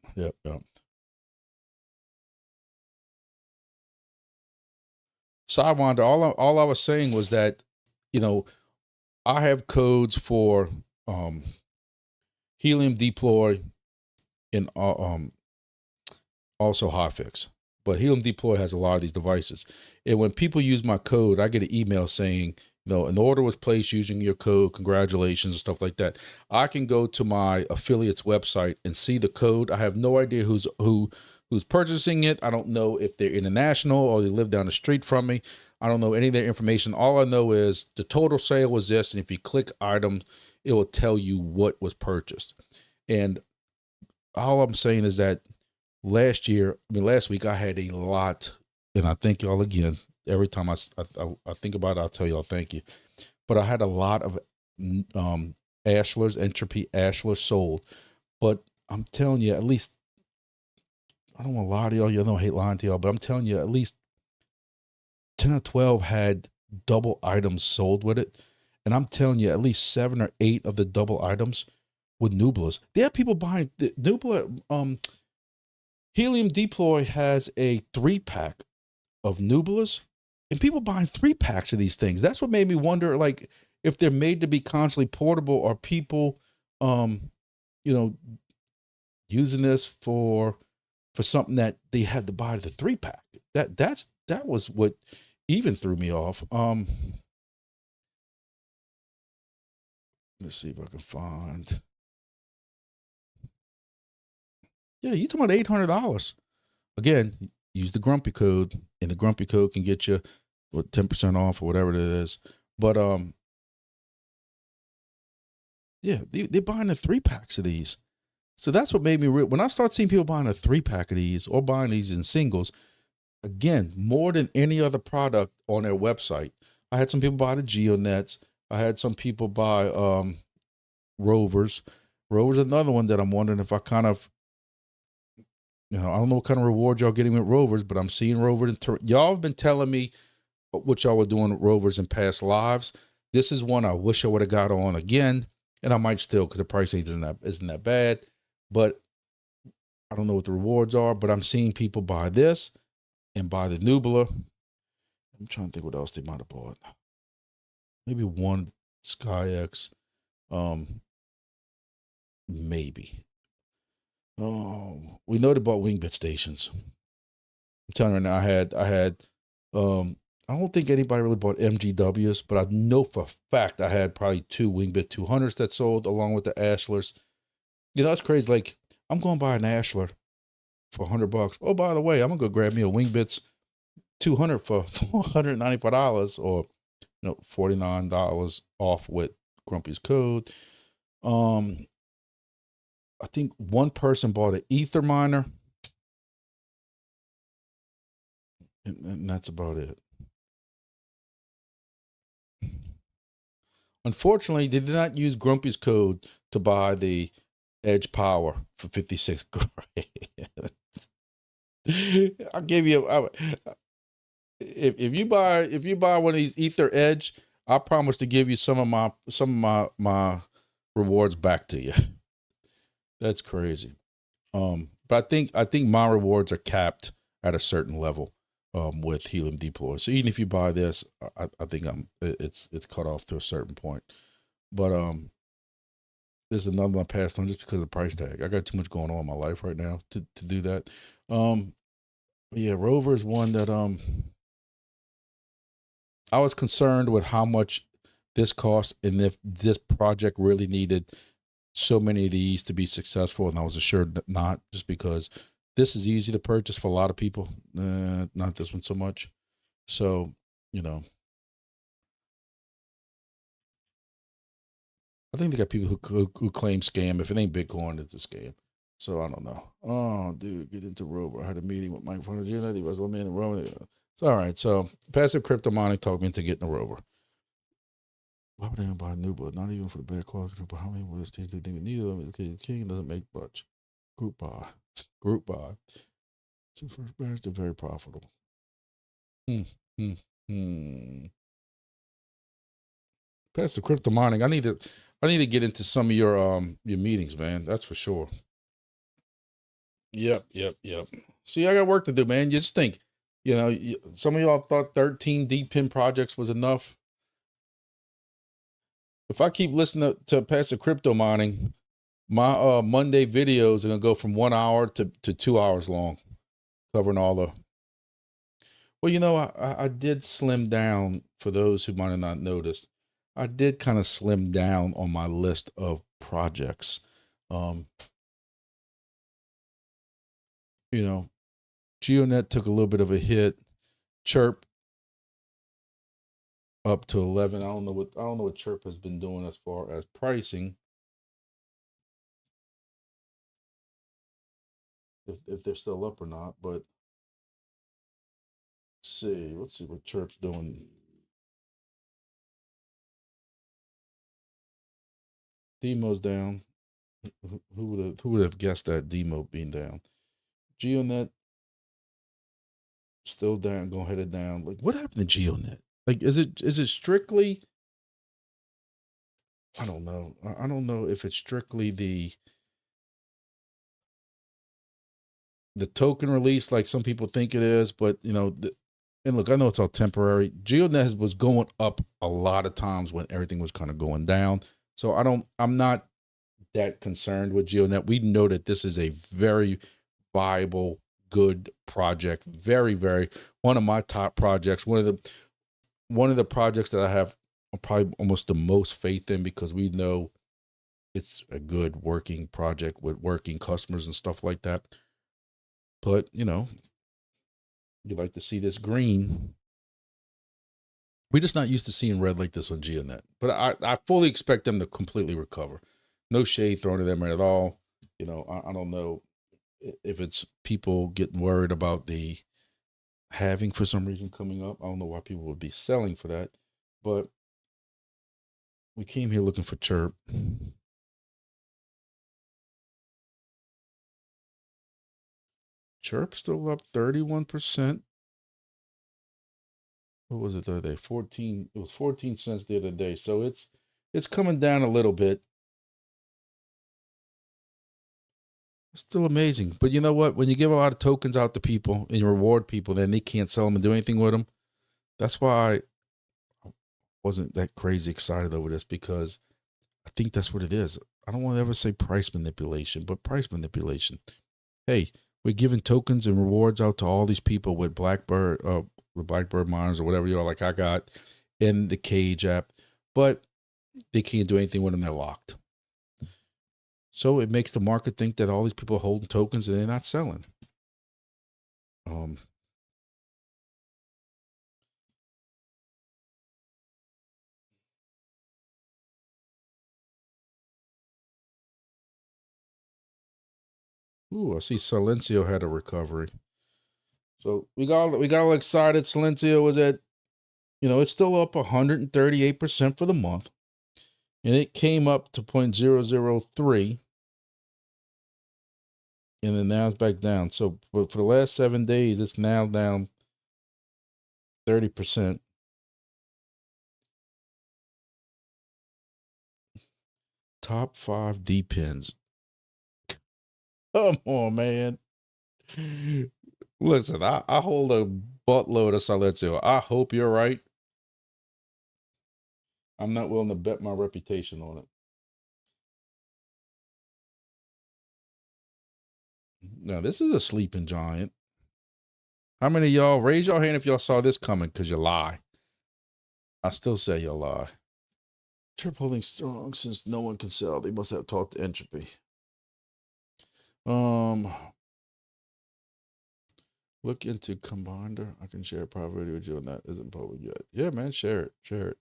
Sidewinder, all I was saying was that, I have codes for helium deploy and also hotfix. But helium deploy has a lot of these devices. And when people use my code, I get an email saying, an order was placed using your code, congratulations, and stuff like that. I can go to my affiliate's website and see the code. I have no idea who's purchasing it. I don't know if they're international or they live down the street from me. I don't know any of their information. All I know is the total sale was this, and if you click items, it will tell you what was purchased. And all I'm saying is that last week I had a lot, and I thank y'all again. Every time I think about it, I'll tell y'all thank you. But I had a lot of Ashlers, Entropy Ashlers sold. But I'm telling you, at least, I don't want to lie to y'all. Y'all don't hate lying to y'all, but I'm telling you, at least 10 or 12 had double items sold with it. And I'm telling you, at least 7 or 8 of the double items with Nublas. There are people buying the Nubla. Helium Deploy has a 3-pack of Nublas, and people buying 3-packs of these things. That's what made me wonder, like, if they're made to be constantly portable, or people, using this for something that they had to buy the 3-pack. That was what even threw me off. Let's see if I can find. Yeah, you talking about $800. Again, use the Grumpy code, and the Grumpy code can get you 10% off or whatever it is. But yeah, they're buying the 3-packs of these. So that's what made me when I start seeing people buying a 3-pack of these or buying these in singles, again, more than any other product on their website. I had some people buy the GeoNets. I had some people buy Rovers. Rovers is another one that I'm wondering if I kind of, I don't know what kind of reward y'all getting with Rovers, but I'm seeing Rovers. Y'all have been telling me what y'all were doing with Rovers in past lives. This is one I wish I would have got on again, and I might still, because the price isn't that bad. But I don't know what the rewards are, but I'm seeing people buy this and buy the Nubula. I'm trying to think what else they might have bought. Maybe one SkyX. Maybe. Oh, we know they bought Wingbit stations. I'm telling you right now, I had I don't think anybody really bought MGWs, but I know for a fact I had probably 2 Wingbit 200s that sold along with the Ashlers. It's crazy. Like, I'm going to buy an Ashler for $100. Oh, by the way, I'm going to go grab me a Wingbits 200 for $195, or $49 off with Grumpy's code. I think one person bought an Ether miner, and that's about it. Unfortunately, they did not use Grumpy's code to buy the Edge Power for 56 grand. I'll give you if you buy one of these Ether Edge, I promise to give you some of my rewards back to you. That's crazy. But I think my rewards are capped at a certain level with Helium Deploy. So even if you buy this, I think it's cut off to a certain point. But there's another one I passed on just because of the price tag. I got too much going on in my life right now to do that. Yeah, Rover is one that I was concerned with how much this cost, and if this project really needed so many of these to be successful, and I was assured that not, just because this is easy to purchase for a lot of people, not this one so much. So, I think they got people who claim scam. If it ain't Bitcoin, it's a scam. So I don't know. Oh, dude, get into Rover. I had a meeting with Mike Fonagina. He was one man in Rover. It's all right. So passive crypto mining talked me into getting a Rover. Why would anyone buy a new book? Not even for the bad quality, but how many will this team do? Neither of them. The king doesn't make much. Group buy. So first bears, they're very profitable. Passive crypto mining. I need to get into some of your meetings, man. That's for sure. Yep. See, I got work to do, man. You just think, some of y'all thought 13 deep pin projects was enough. If I keep listening to passive crypto mining, my Monday videos are gonna go from 1 hour to 2 hours long, covering all the. Well, you know, I did slim down for those who might have not noticed. I did kind of slim down on my list of projects. Um, you know, GeoNet took a little bit of a hit. Chirp up to 11. I don't know what Chirp has been doing as far as pricing. If they're still up or not, but let's see what Chirp's doing. Demo's down. Who would have guessed that Demo being down? GeoNet still down, going headed down. Like, what happened to GeoNet? Like, is it strictly? I don't know. I don't know if it's strictly the token release, like some people think it is, but you know, and look, I know it's all temporary. GeoNet was going up a lot of times when everything was kind of going down. So I'm not that concerned with GeoNet. We know that this is a very viable, good project. Very, very one of my top projects. One of the projects that I have probably almost the most faith in, because we know it's a good working project with working customers and stuff like that. But you know, you like to see this green. We're just not used to seeing red like this on GeoNet. But I fully expect them to completely recover. No shade thrown at them at all. You know, I don't know if it's people getting worried about the halving for some reason coming up. I don't know why people would be selling for that. But we came here looking for Chirp. Chirp still up 31%. What was it the other day? 14. It was 14 cents the other day. So it's coming down a little bit. It's still amazing. But you know what? When you give a lot of tokens out to people and you reward people, then they can't sell them and do anything with them. That's why I wasn't that crazy excited over this, because I think that's what it is. I don't want to ever say price manipulation, but price manipulation. Hey, we're giving tokens and rewards out to all these people with the Blackbird miners or whatever you are, like I got in the KAGE app, but they can't do anything with them. They're locked. So it makes the market think that all these people are holding tokens and they're not selling. I see Silencio had a recovery. So we got all excited. Silencio was at, it's still up 138% for the month. And it came up to 0.003. And then now it's back down. So for the last 7 days, it's now down 30%. Top 5 D pins. Come on, man. Listen, I hold a buttload of Silencio. I hope you're right. I'm not willing to bet my reputation on it. Now, this is a sleeping giant. How many of y'all raise your hand if y'all saw this coming? Because you lie. I still say you lie. Chirp holding strong since no one can sell. They must have talked to Entropy. Look into Combinder. I can share a private video with you, and that isn't public yet. Yeah, man, share it. Share it.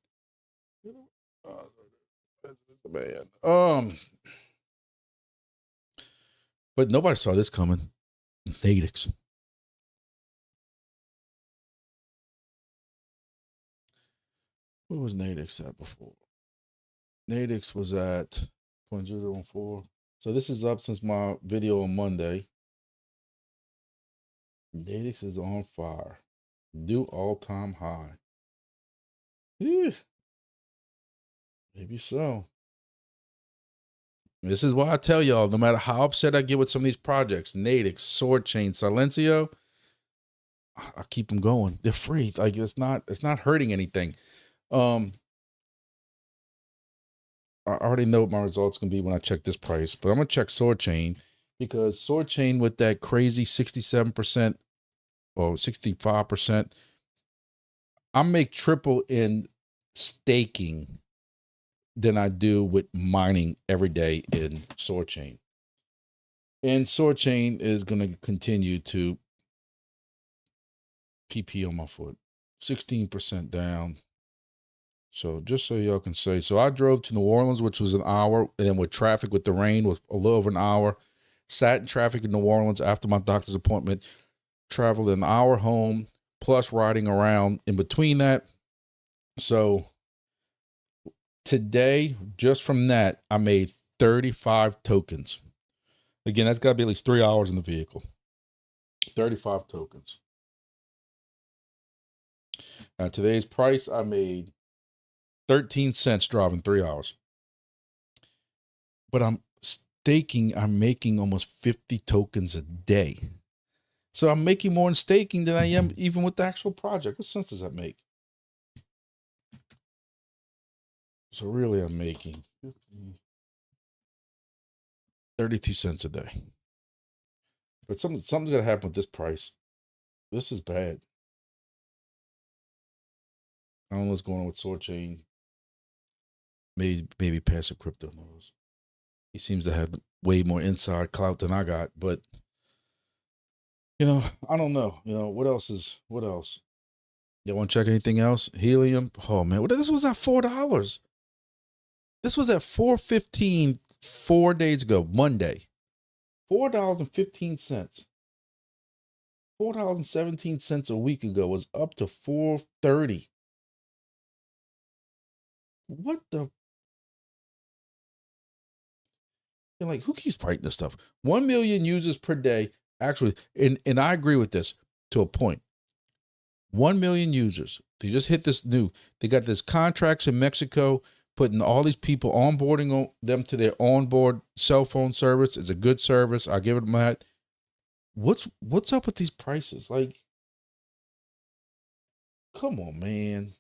Man. But nobody saw this coming. Nadix. What was Nadix at before? Nadix was at 0.014. So this is up since my video on Monday. Nadix is on fire. New all-time high. Maybe so. This is why I tell y'all, no matter how upset I get with some of these projects, Nadix, Soarchain, Silencio, I keep them going. They're free. Like it's not hurting anything. I already know what my results going to be when I check this price, but I'm going to check Soarchain, because Soarchain with that crazy 67% or 65%, I make triple in staking than I do with mining every day in Soarchain. And Soarchain is going to continue to PP on my foot, 16% down. So just so y'all can say, so I drove to New Orleans, which was an hour, and then with traffic with the rain was a little over an hour. Sat in traffic in New Orleans after my doctor's appointment, traveled an hour home, plus riding around in between that. So today, just from that, I made 35 tokens. Again, that's got to be at least 3 hours in the vehicle. 35 tokens. At today's price, I made 13 cents driving 3 hours. But I'm making almost 50 tokens a day. So I'm making more in staking than I am even with the actual project. What sense does that make? So really I'm making 32 cents a day. But something's going to happen with this price. This is bad. I don't know what's going on with Soarchain. Maybe Passive Crypto knows. He seems to have way more inside clout than I got, but I don't know. What else? You want to check anything else? Helium. Oh man, this was at $4. This was at $4.15 4 days ago, Monday. $4.15. $4.17 a week ago was up to $4.30. What the? And like, who keeps writing this stuff? 1 million users per day. Actually, and I agree with this to a point. 1 million users. They just hit this new. They got this contracts in Mexico, putting all these people onboarding them to their onboard cell phone service. It's a good service. I give it that. What's up with these prices? Like, come on, man.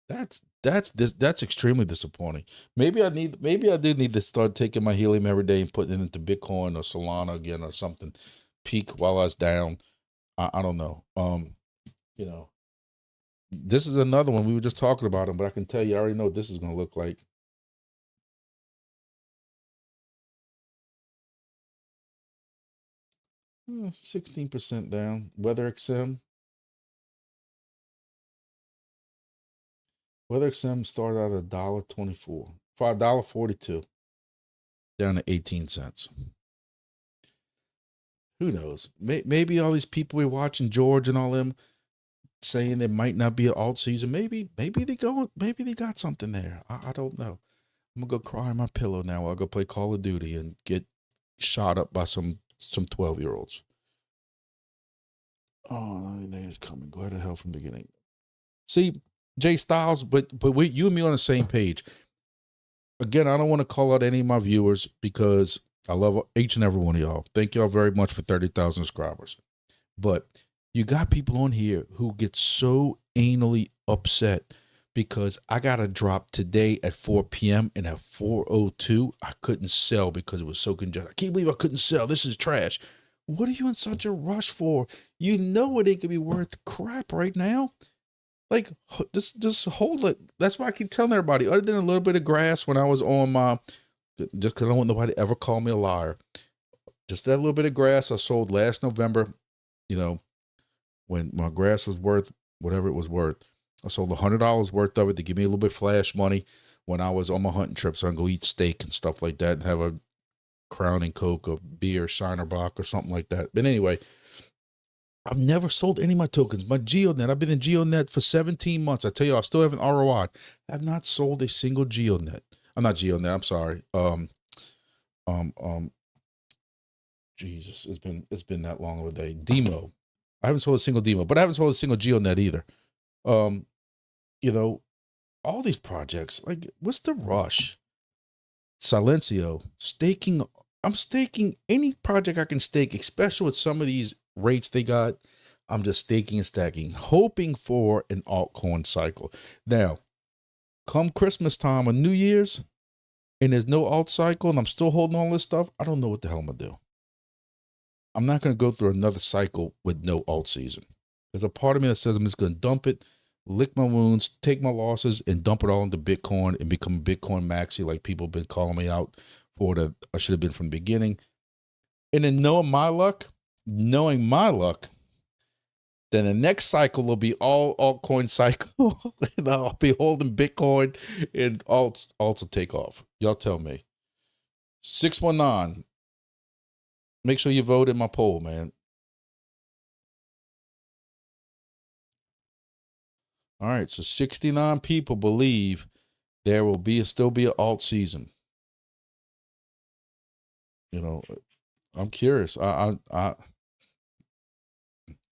That's extremely disappointing. Maybe I do need to start taking my helium every day and putting it into Bitcoin or Solana again or something. Peak while I was down. I don't know. This is another one. We were just talking about them, but I can tell you, I already know what this is going to look like. Hmm, 16% down. WeatherXM. WeatherXM started out at $1.24, $5.42, down to 18 cents. Who knows? Maybe all these people we're watching, George and all them, saying there might not be an alt season. Maybe they got something there. I don't know. I'm gonna go cry on my pillow now. I'll go play Call of Duty and get shot up by some 12-year-olds. Oh, anything is coming. Go ahead to hell from the beginning. See, Jay Styles, but you and me on the same page. Again, I don't want to call out any of my viewers because I love each and every one of y'all. Thank y'all very much for 30,000 subscribers. But you got people on here who get so anally upset because I got a drop today at 4 p.m. and at 4:02, I couldn't sell because it was so congested. I can't believe I couldn't sell. This is trash. What are you in such a rush for? You know it ain't gonna be worth crap right now. Like, just hold it. That's why I keep telling everybody, other than a little bit of grass when I was on my, just because I don't want nobody to ever call me a liar. Just that little bit of grass I sold last November, when my grass was worth whatever it was worth. I sold $100 worth of it to give me a little bit of flash money when I was on my hunting trip, so I can go eat steak and stuff like that and have a Crown and Coke or beer, Shinerbach or something like that. But anyway, I've never sold any of my tokens. My GeoNet, I've been in GeoNet for 17 months. I tell you, I still have an ROI. I've not sold a single GeoNet. I'm not GeoNet, I'm sorry. Jesus, it's been that long of a day. Demo. I haven't sold a single demo, but I haven't sold a single GeoNet either. All these projects, like, what's the rush? Silencio, staking. I'm staking any project I can stake, especially with some of these rates they got. I'm just staking and stacking, hoping for an altcoin cycle. Now, come Christmas time or New Year's, and there's no alt cycle, and I'm still holding all this stuff, I don't know what the hell I'm going to do. I'm not going to go through another cycle with no alt season. There's a part of me that says I'm just going to dump it, lick my wounds, take my losses, and dump it all into Bitcoin and become a Bitcoin maxi like people have been calling me out for that I should have been from the beginning. And then knowing my luck, then the next cycle will be all altcoin cycle. And I'll be holding Bitcoin and alts will take off. Y'all tell me. 619. Make sure you vote in my poll, man. All right, so 69 people believe there will still be an alt season. You know, I'm curious.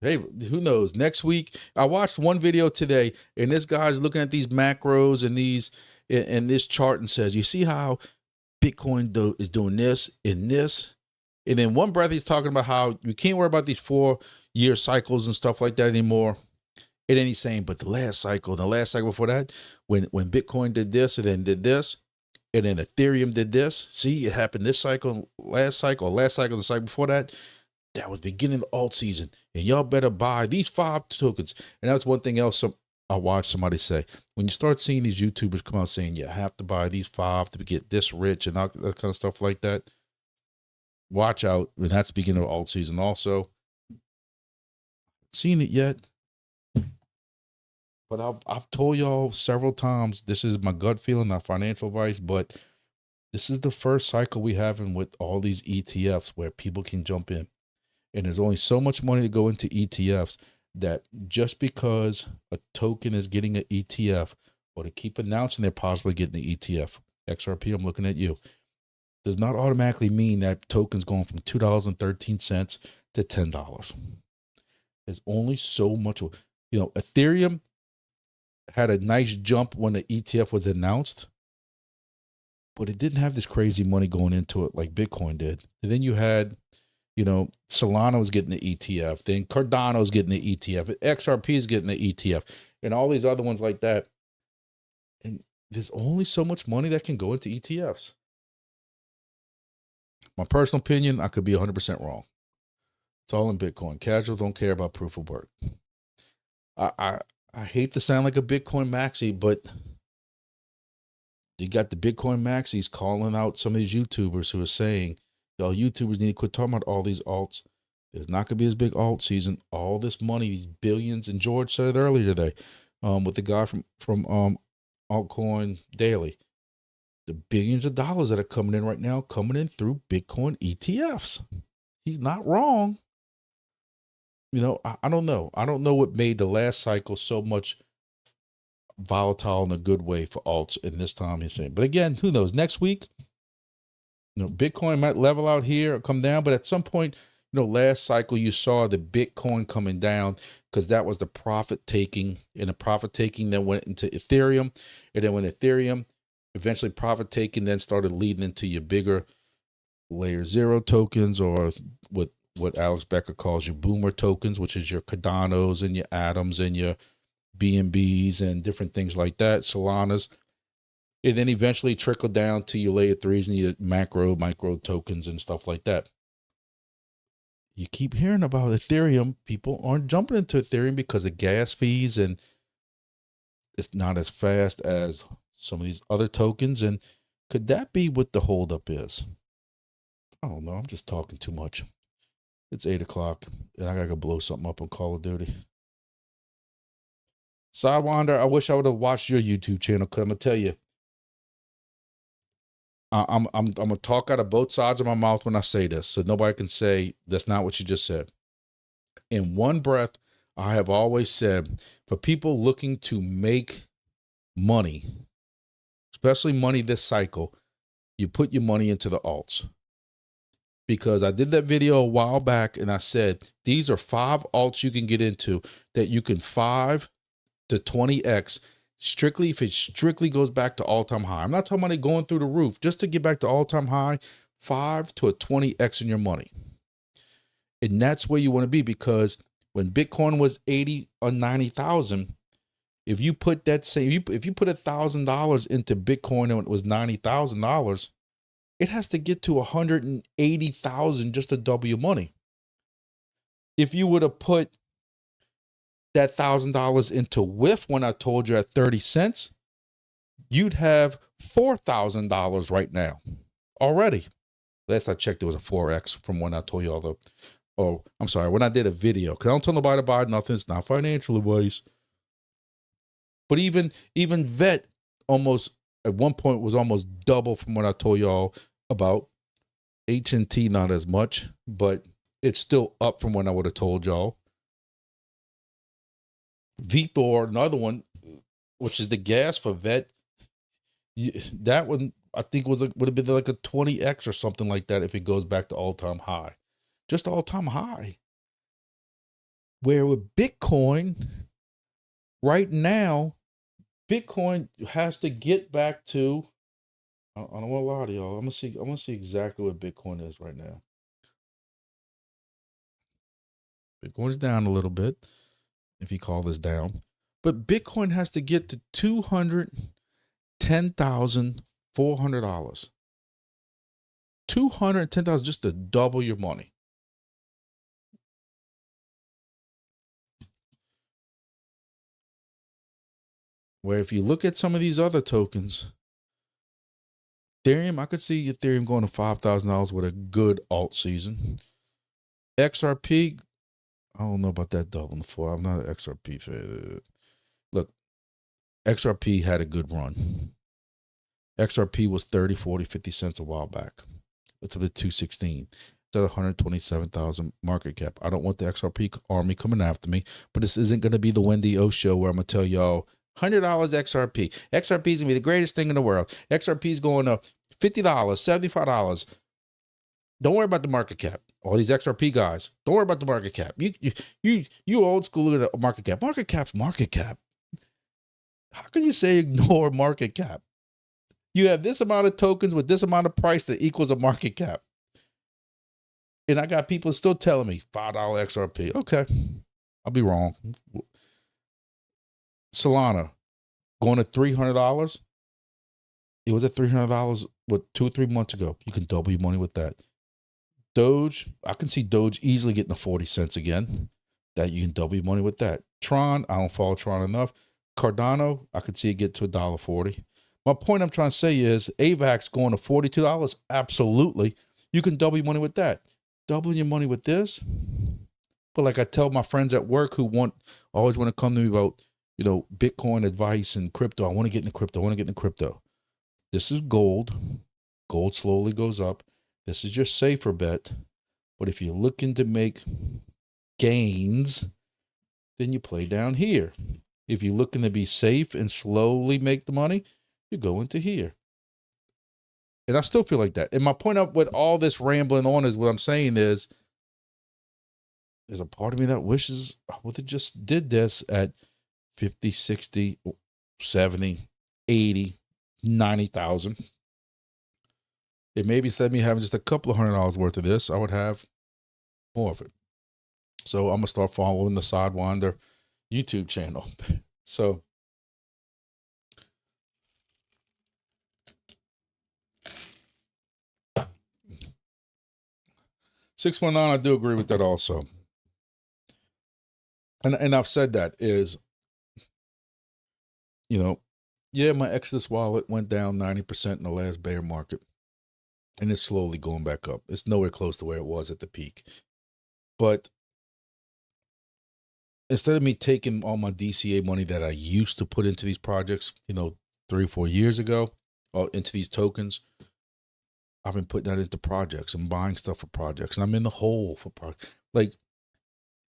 Hey, who knows? Next week, I watched one video today, and this guy's looking at these macros and this chart and says, "You see how Bitcoin is doing this and this?" And in one breath, he's talking about how you can't worry about these 4-year cycles and stuff like that anymore. And then he's saying, but the last cycle before that, when Bitcoin did this and then did this, and then Ethereum did this. See, it happened this cycle, the cycle before that. That was beginning of alt season. And y'all better buy these 5 tokens. And that's one thing else I watched somebody say. When you start seeing these YouTubers come out saying you have to buy these 5 to get this rich and all that kind of stuff like that, watch out. And that's the beginning of alt season also. Seen it yet? But I've told y'all several times, this is my gut feeling, not financial advice, but this is the first cycle we having with all these ETFs where people can jump in. And there's only so much money to go into ETFs that just because a token is getting an ETF, or to keep announcing they're possibly getting the ETF, XRP, I'm looking at you, does not automatically mean that token's going from $2.13 to $10. There's only so much. Ethereum had a nice jump when the ETF was announced, but it didn't have this crazy money going into it like Bitcoin did. And then you had, Solana was getting the ETF, then Cardano's getting the ETF, XRP is getting the ETF, and all these other ones like that. And there's only so much money that can go into ETFs. My personal opinion, I could be 100% wrong. It's all in Bitcoin. Casuals don't care about proof of work. I hate to sound like a Bitcoin maxi, but you got the Bitcoin maxis calling out some of these YouTubers who are saying, y'all YouTubers need to quit talking about all these alts. There's not going to be this big alt season. All this money, these billions, and George said it earlier today with the guy from Altcoin Daily, the billions of dollars that are coming in right now, coming in through Bitcoin ETFs. He's not wrong. I don't know. I don't know what made the last cycle so much volatile in a good way for alts in this time he's saying. But again, who knows? Next week, Bitcoin might level out here or come down. But at some point, last cycle you saw the Bitcoin coming down because that was the profit taking, and the profit taking then went into Ethereum, and then when Ethereum eventually profit taking then started leading into your bigger layer 0 tokens, or what Alex Becker calls your boomer tokens, which is your Cardanos and your Atoms and your BNBs and different things like that, Solanas. And then eventually trickle down to your layer 3s and your micro tokens and stuff like that. You keep hearing about Ethereum. People aren't jumping into Ethereum because of gas fees, and it's not as fast as some of these other tokens. And could that be what the holdup is? I don't know. I'm just talking too much. It's 8 o'clock, and I gotta go blow something up on Call of Duty. Sidewinder, I wish I would have watched your YouTube channel, because I'm gonna tell you, I'm gonna talk out of both sides of my mouth when I say this, so nobody can say that's not what you just said. In one breath, I have always said, for people looking to make money, especially money this cycle, you put your money into the alts. Because I did that video a while back and I said, these are 5 alts you can get into that you can 5 to 20x strictly if it strictly goes back to all-time high. I'm not talking about it going through the roof, just to get back to all-time high, 5 to a 20x in your money. And that's where you want to be, because when Bitcoin was 80 or 90,000, if you put that same, if you put $1,000 into Bitcoin and it was $90,000, it has to get to 180,000 just to double your money. If you would have put that $1,000 into WIF when I told you at 30 cents, you'd have $4,000 right now already. Last I checked, it was a 4X from when I told you all the, oh, I'm sorry, when I did a video, because I don't tell nobody to buy nothing. It's not financial advice. But even VET almost, at one point, was almost double from what I told y'all about. HNT, not as much, but it's still up from when I would have told y'all. VThor, another one, which is the gas for VET, that one I think would have been like a 20X or something like that if it goes back to all-time high. Just all-time high. Where with Bitcoin, right now, Bitcoin has to get back to, I don't want to lie to y'all. I'm gonna see exactly what Bitcoin is right now. Bitcoin's down a little bit, if you call this down. But Bitcoin has to get to $210,400. $210,000 just to double your money. Where if you look at some of these other tokens, Ethereum, I could see Ethereum going to $5,000 with a good alt season. XRP, I don't know about that doubling for. I'm not an XRP fan. Look, XRP had a good run. XRP was 30, 40, 50 cents a while back. It's at the 216. It's at 127,000 market cap. I don't want the XRP army coming after me, but this isn't going to be the Wendy O show where I'm going to tell y'all $100 XRP. XRP is going to be the greatest thing in the world. XRP is going to $50, $75. Don't worry about the market cap. All these XRP guys, don't worry about the market cap. You old school at market cap. Market cap's market cap. How can you say ignore market cap? You have this amount of tokens with this amount of price that equals a market cap. And I got people still telling me $5 XRP. Okay, I'll be wrong. Solana going to $300. It was at $300 2 or 3 months ago. You can double your money with that. Doge, I can see Doge easily getting to 40 cents again. That you can double your money with that. Tron, I don't follow Tron enough. Cardano, I could see it get to $1.40. My point I'm trying to say is AVAX going to $42. Absolutely. You can double your money with that. Doubling your money with this. But like I tell my friends at work who always want to come to me about, Bitcoin advice and crypto. I want to get into crypto. I want to get into crypto. This is gold. Gold slowly goes up. This is your safer bet. But if you're looking to make gains, then you play down here. If you're looking to be safe and slowly make the money, you go into here. And I still feel like that. And my point up with all this rambling on is what I'm saying is, there's a part of me that wishes I would have just did this at 50, 60, 70, 80, 90,000. It maybe instead of me having just a couple of $100 worth of this, I would have more of it. So I'm going to start following the Sidewinder YouTube channel. So $619, I do agree with that also. And I've said that is, yeah, my Exodus wallet went down 90% in the last bear market. And it's slowly going back up. It's nowhere close to where it was at the peak. But instead of me taking all my DCA money that I used to put into these projects, 3 or 4 years ago, into these tokens, I've been putting that into projects and buying stuff for projects. And I'm in the hole for projects. Like,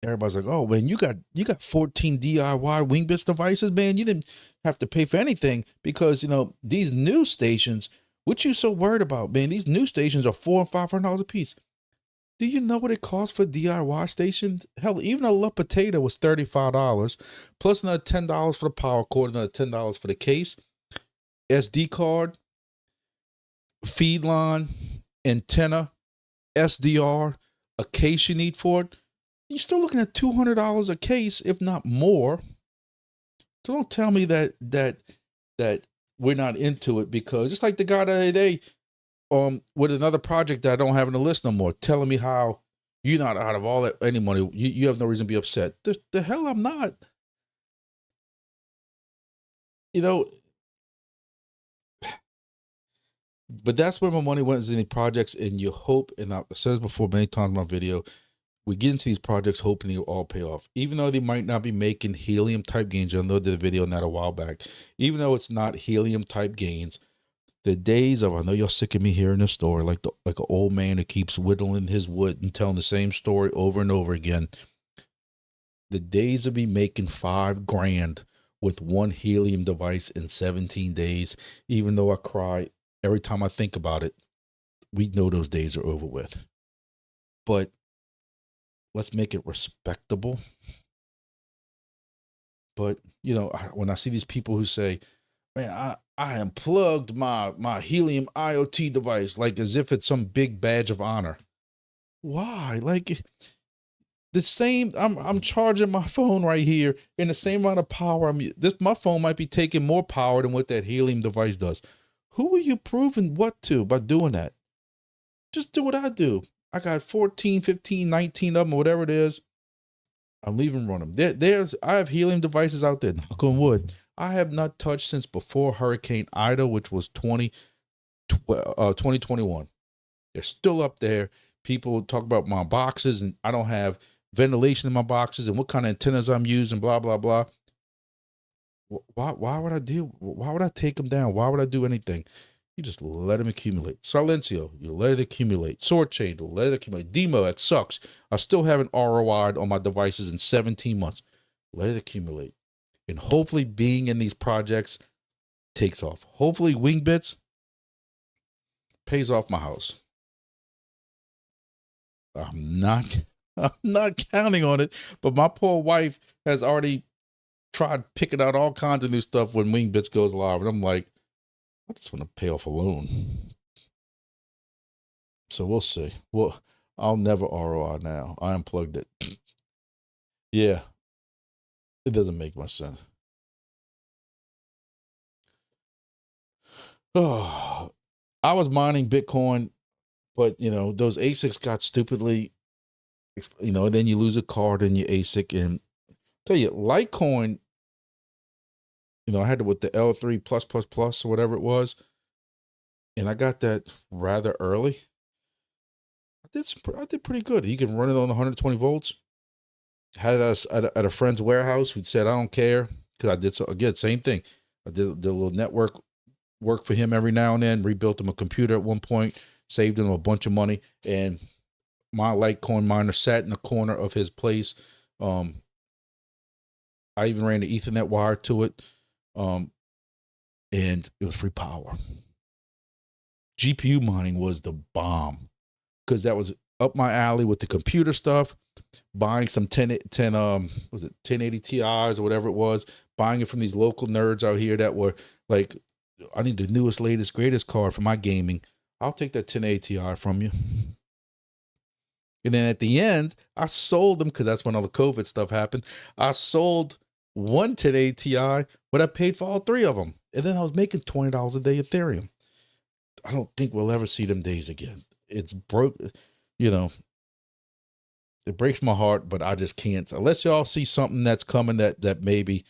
everybody's like, oh, man, you got 14 DIY Wingbits devices, man. You didn't have to pay for anything because, these news stations, what you so worried about, man? These news stations are $400 and $500 a piece. Do you know what it costs for DIY stations? Hell, even a La Potato was $35, plus another $10 for the power cord, another $10 for the case, SD card, feed line, antenna, SDR, a case you need for it. You're still looking at $200 a case, if not more. So don't tell me that we're not into it, because just like the guy the other day, with another project that I don't have on the list no more, telling me how you're not out of all that any money. You have no reason to be upset. The hell I'm not. You know, but that's where my money went, is in the projects, and you hope, and I've said this before many times in my video, we get into these projects hoping they will all pay off. Even though they might not be making helium type gains. I know I did a video on that a while back. Even though it's not helium type gains, the days of, I know you're sick of me hearing this story, like an old man who keeps whittling his wood and telling the same story over and over again. The days of me making $5,000 with one helium device in 17 days, even though I cry every time I think about it, we know those days are over with. But let's make it respectable. But, you know, when I see these people who say, man, I unplugged my helium IoT device, like as if it's some big badge of honor. Why? Like, the same, I'm charging my phone right here in the same amount of power. My phone might be taking more power than what that helium device does. Who are you proving what to by doing that? Just do what I do. I got 14, 15, 19 of them, whatever it is. I'm leaving run them. I have helium devices out there, knock on wood, I have not touched since before Hurricane Ida, which was 2021. They're still up there. People talk about my boxes, and I don't have ventilation in my boxes, and what kind of antennas I'm using, blah, blah, blah. Why would I why would I take them down? Why would I do anything? You just let them accumulate. Silencio, you let it accumulate. Soarchain, let it accumulate. Demo, that sucks. I still haven't ROI'd on my devices in 17 months. Let it accumulate. And hopefully being in these projects takes off. Hopefully Wingbits pays off my house. I'm not counting on it, but my poor wife has already tried picking out all kinds of new stuff when Wingbits goes live. And I'm like, I just want to pay off a loan. So we'll see. Well, I'll never ROI now. I unplugged it. Yeah. It doesn't make much sense. Oh, I was mining Bitcoin, but you know, those ASICs got stupidly, you know, then you lose a card in your ASIC. And I'll tell you, Litecoin, you know, I had it with the L3 plus or whatever it was, and I got that rather early. I did pretty good. You can run it on 120 volts. Had it at a friend's warehouse who said, I don't care, because I did, so again, same thing. I did a little network work for him every now and then, rebuilt him a computer at one point, saved him a bunch of money, and my Litecoin miner sat in the corner of his place. I even ran the Ethernet wire to it, and it was free power. GPU mining was the bomb, because that was up my alley with the computer stuff, buying some 1080 Ti's or whatever it was, buying it from these local nerds out here that were like, I need the newest, latest, greatest card for my gaming. I'll take that 1080 Ti from you. And then at the end, I sold them, because that's when all the COVID stuff happened. I sold one 1080 Ti, but I paid for all three of them. And then I was making $20 a day Ethereum. I don't think we'll ever see them days again. It's broke, you know. It breaks my heart, but I just can't. Unless y'all see something that's coming that maybe,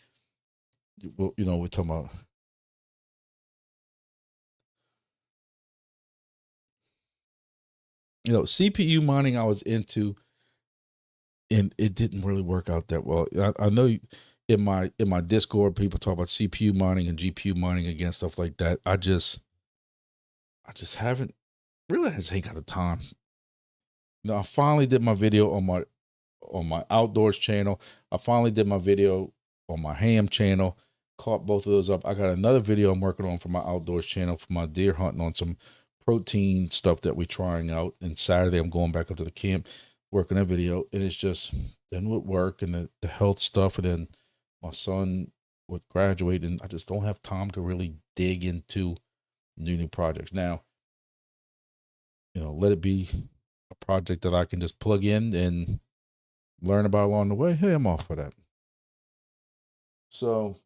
you know, we're talking about. You know, CPU mining I was into, and it didn't really work out that well. I know in my Discord, people talk about CPU mining and GPU mining again, stuff like that. I just haven't really, I just ain't got the time. You know, I finally did my video on my outdoors channel. I finally did my video on my ham channel, caught both of those up. I got another video I'm working on for my outdoors channel for my deer hunting on some protein stuff that we're trying out. And Saturday I'm going back up to the camp, working that video. And it's just then with work and the health stuff, and then my son would graduate, and I just don't have time to really dig into new projects. Now, you know, let it be a project that I can just plug in and learn about along the way, hey, I'm off for that. So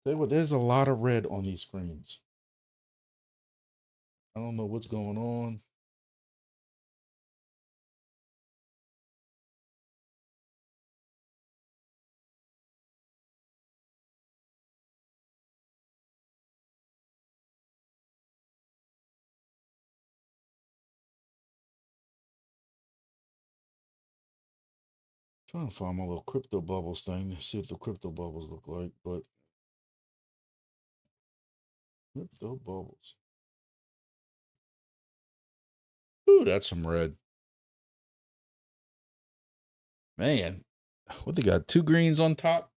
there's a lot of red on these screens. I don't know what's going on. Trying to find my little crypto bubbles thing to see what the crypto bubbles look like, but crypto bubbles. Ooh, that's some red. Man, what they got? 2 greens on top?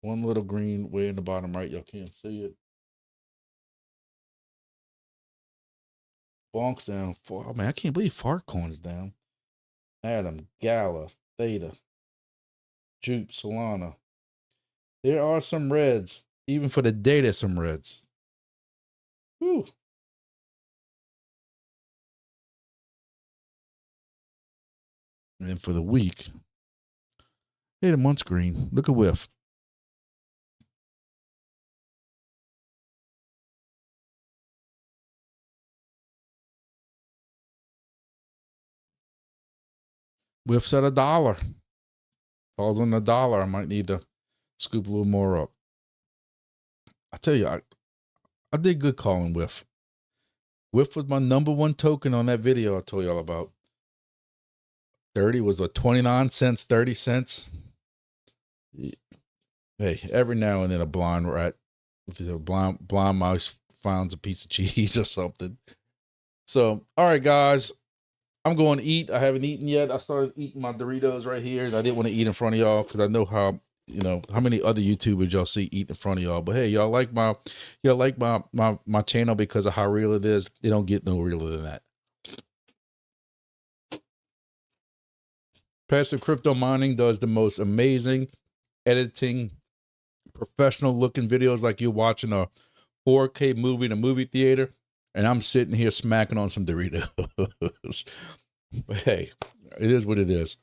One little green way in the bottom right. Y'all can't see it. Bonk's down. Oh, man, I can't believe Farcorn's down. Adam, Gala, Theta, Jupe, Solana. There are some reds. Even for the day, there's some reds. Whew. And then for the week, hey, the month's green. Look a whiff. Whiffs at $1. Falls on $1. I might need to scoop a little more up. I tell you, I did good calling whiff. Whiff was my #1 token on that video I told y'all about. 30 was a 29 cents, 30 cents. Hey, every now and then a blind rat, a blind mouse finds a piece of cheese or something. So, all right, guys, I'm going to eat. I haven't eaten yet. I started eating my Doritos right here, and I didn't want to eat in front of y'all because I know how many other YouTubers y'all see eat in front of y'all. But hey, y'all like my channel because of how real it is. It don't get no realer than that. Passive Crypto Mining does the most amazing editing, professional looking videos like you're watching a 4K movie in a movie theater, and I'm sitting here smacking on some Doritos. But hey, it is what it is.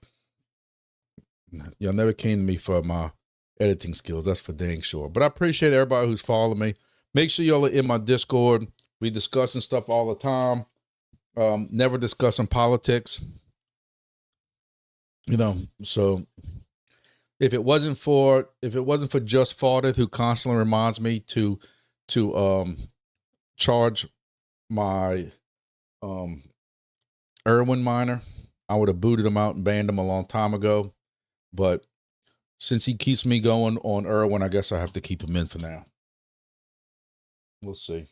Y'all never came to me for my editing skills. That's for dang sure. But I appreciate everybody who's following me. Make sure y'all are in my Discord. We discussing stuff all the time. Never discussing politics. So if it wasn't for Just Faulted, who constantly reminds me to charge my Irwin miner, I would have booted him out and banned him a long time ago. But since he keeps me going on Irwin, I guess I have to keep him in for now. We'll see.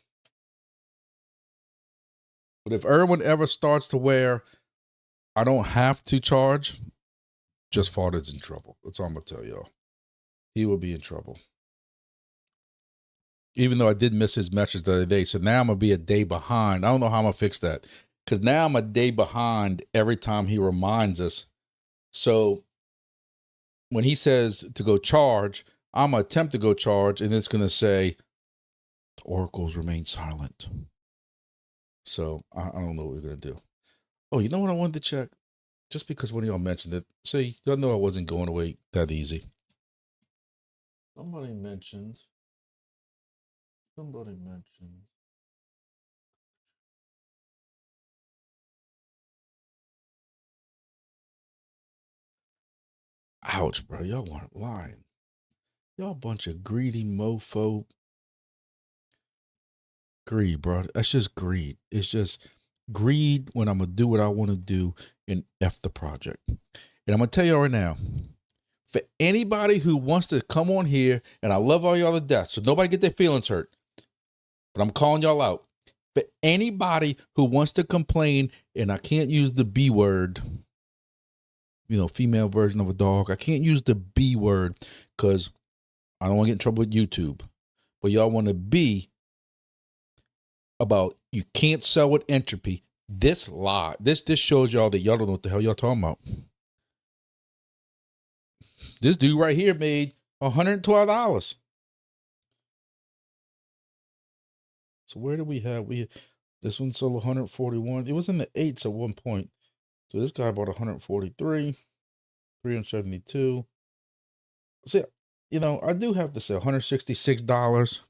But if Irwin ever starts to where I don't have to charge, Just Faulted's in trouble. That's all I'm going to tell y'all. He will be in trouble. Even though I did miss his message the other day. So now I'm going to be a day behind. I don't know how I'm going to fix that. Because now I'm a day behind every time he reminds us. So when he says to go charge, I'm going to attempt to go charge, and it's going to say, oracles remain silent. So I don't know what we're going to do. Oh, you know what I wanted to check? Just because one of y'all mentioned it. See, y'all know I wasn't going away that easy. Somebody mentioned. Ouch, bro. Y'all weren't lying. Y'all a bunch of greedy mofo. Greed, bro. That's just greed. It's just greed when I'm going to do what I want to do and F the project. And I'm going to tell you right now, for anybody who wants to come on here, and I love all y'all to death, so nobody get their feelings hurt, but I'm calling y'all out. For anybody who wants to complain, and I can't use the B word, female version of a dog. I can't use the B word because I don't want to get in trouble with YouTube. But y'all want to be about you can't sell with entropy. This lie, this shows y'all that y'all don't know what the hell y'all talking about. This dude right here made $112. So where do we have? This one sold 141. It was in the 8s at one point. So this guy bought 143, 372. See, you know, I do have to say $166,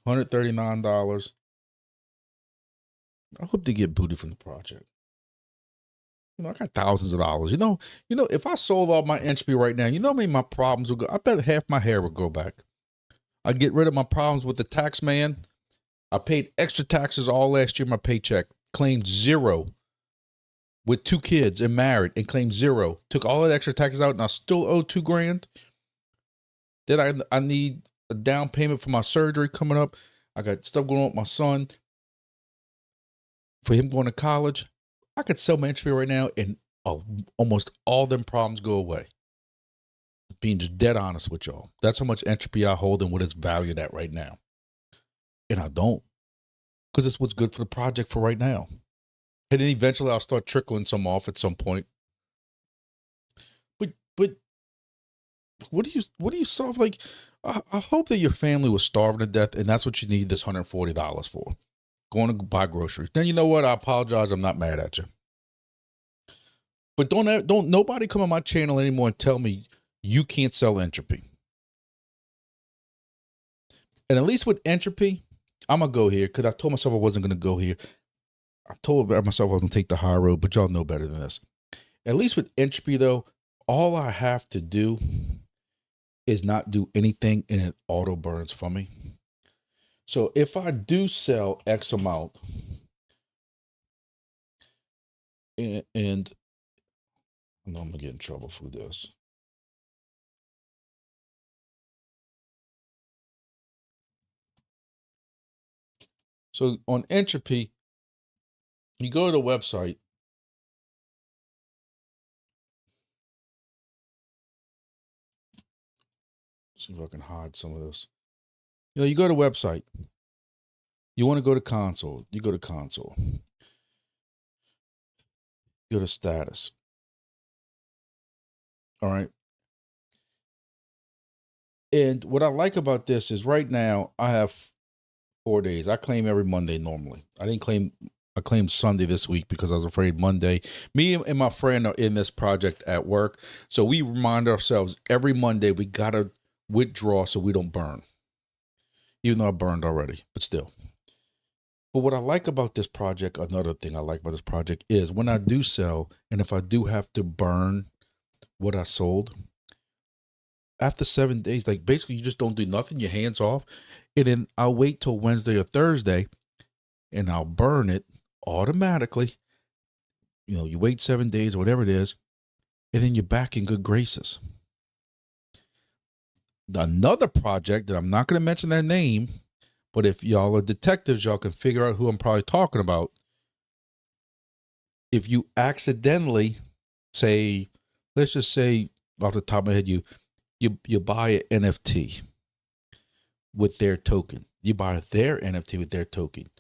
$139. I hope to get booty from the project. You know, I got thousands of dollars. You know, if I sold all my entropy right now, you know how many my problems would go? I bet half my hair would grow back. I'd get rid of my problems with the tax man. I paid extra taxes all last year. My paycheck claimed 0 with 2 kids and married and claimed 0. Took all the extra taxes out and I still owe $2,000. Then I need a down payment for my surgery coming up. I got stuff going on with my son for him going to college. I could sell my entropy right now and almost all them problems go away. Being just dead honest with y'all. That's how much entropy I hold and what it's valued at right now. And I don't, because it's what's good for the project for right now. And then eventually I'll start trickling some off at some point. But what do you solve? Like, I hope that your family was starving to death and that's what you need this $140 for. Going to buy groceries. Then you know what? I apologize. I'm not mad at you. But don't nobody come on my channel anymore and tell me you can't sell entropy. And at least with entropy, I'm going to go here because I told myself I wasn't going to go here. I told myself I was going to take the high road, but y'all know better than this. At least with entropy, though, all I have to do is not do anything and it auto burns for me. So if I do sell X amount and I know I'm going to get in trouble for this. So on entropy, you go to the website. See if I can hide some of this. You know, you go to the website. You want to go to console. You go to console. Go to status. All right. And what I like about this is right now I have 4 days. I claim every Monday normally. I claimed Sunday this week because I was afraid Monday. Me and my friend are in this project at work. So we remind ourselves every Monday we got to withdraw so we don't burn. Even though I burned already, but still. But what I like about this project, another thing I like about this project is when I do sell, and if I do have to burn what I sold, after 7 days, like basically you just don't do nothing, your hands off, and then I'll wait till Wednesday or Thursday, and I'll burn it automatically. You know, you wait 7 days or whatever it is, and then you're back in good graces. Another project that I'm not going to mention their name, but if y'all are detectives, y'all can figure out who I'm probably talking about. If you accidentally say, let's just say off the top of my head, you buy an NFT with their token. You buy their NFT with their token,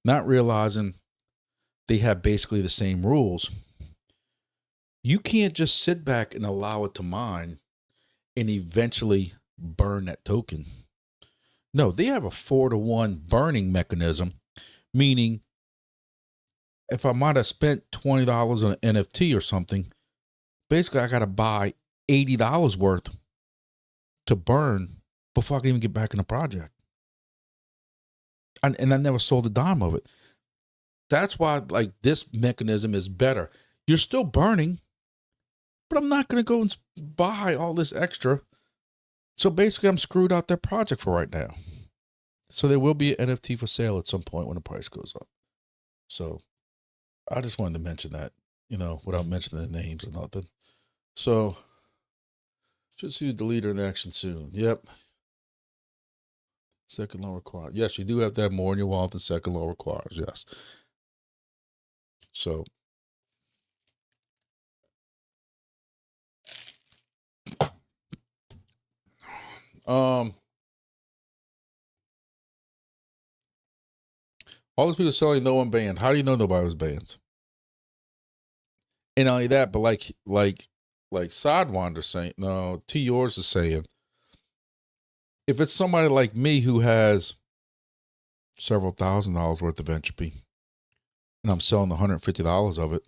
not realizing they have basically the same rules. You can't just sit back and allow it to mine and eventually burn that token. No, they have a 4-to-1 burning mechanism, meaning if I might have spent $20 on an NFT or something, basically I got to buy $80 worth to burn before I can even get back in the project. And I never sold a dime of it. That's why like this mechanism is better. You're still burning, but I'm not going to go and buy all this extra. So basically I'm screwed out that project for right now. So there will be an NFT for sale at some point when the price goes up. So I just wanted to mention that, you know, without mentioning the names or nothing. So should see the deleter in action soon. Yep. Second law required. Yes, you do have to have more in your wallet than second law requires. Yes. So all those people selling no one banned. How do you know nobody was banned? And not only that, but like Sidewinder saying, no, T yours is saying, if it's somebody like me who has several $1,000s worth of entropy, and I'm selling $150 of it,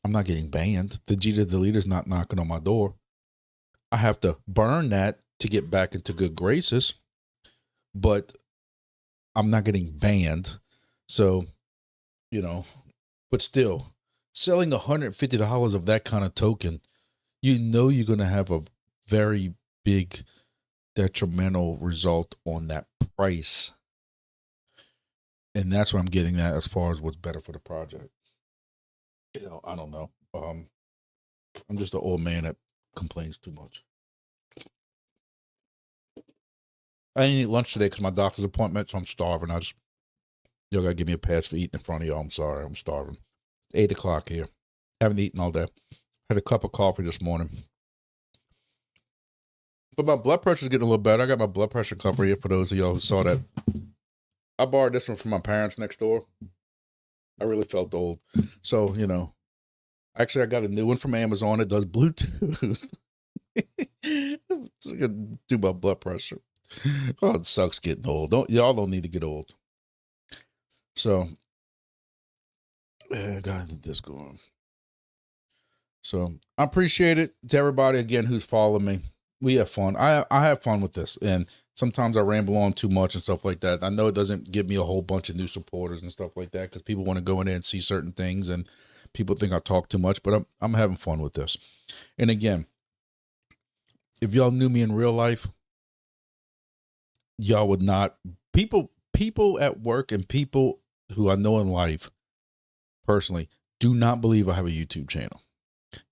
I'm not getting banned. The Jeter deleter's not knocking on my door. I have to burn that to get back into good graces, but I'm not getting banned. So, but still, selling $150 of that kind of token, you're going to have a very big detrimental result on that price. And that's what I'm getting at as far as what's better for the project. I don't know. I'm just an old man that complains too much. I didn't eat lunch today because my doctor's appointment, so I'm starving. Y'all gotta give me a pass for eating in front of y'all. I'm sorry, I'm starving. 8 o'clock here. Haven't eaten all day. Had a cup of coffee this morning. But my blood pressure's getting a little better. I got my blood pressure cover here for those of y'all who saw that. I borrowed this one from my parents next door. I really felt old. So, actually I got a new one from Amazon. It does Bluetooth. So I can do my blood pressure. Oh, it sucks getting old. Y'all don't need to get old. So, I got this going. So, I appreciate it to everybody again who's following me. We have fun. I have fun with this, and sometimes I ramble on too much and stuff like that. I know it doesn't give me a whole bunch of new supporters and stuff like that because people want to go in there and see certain things, and people think I talk too much. But I'm having fun with this. And again, if y'all knew me in real life, y'all would not. People at work and people who I know in life personally do not believe I have a YouTube channel.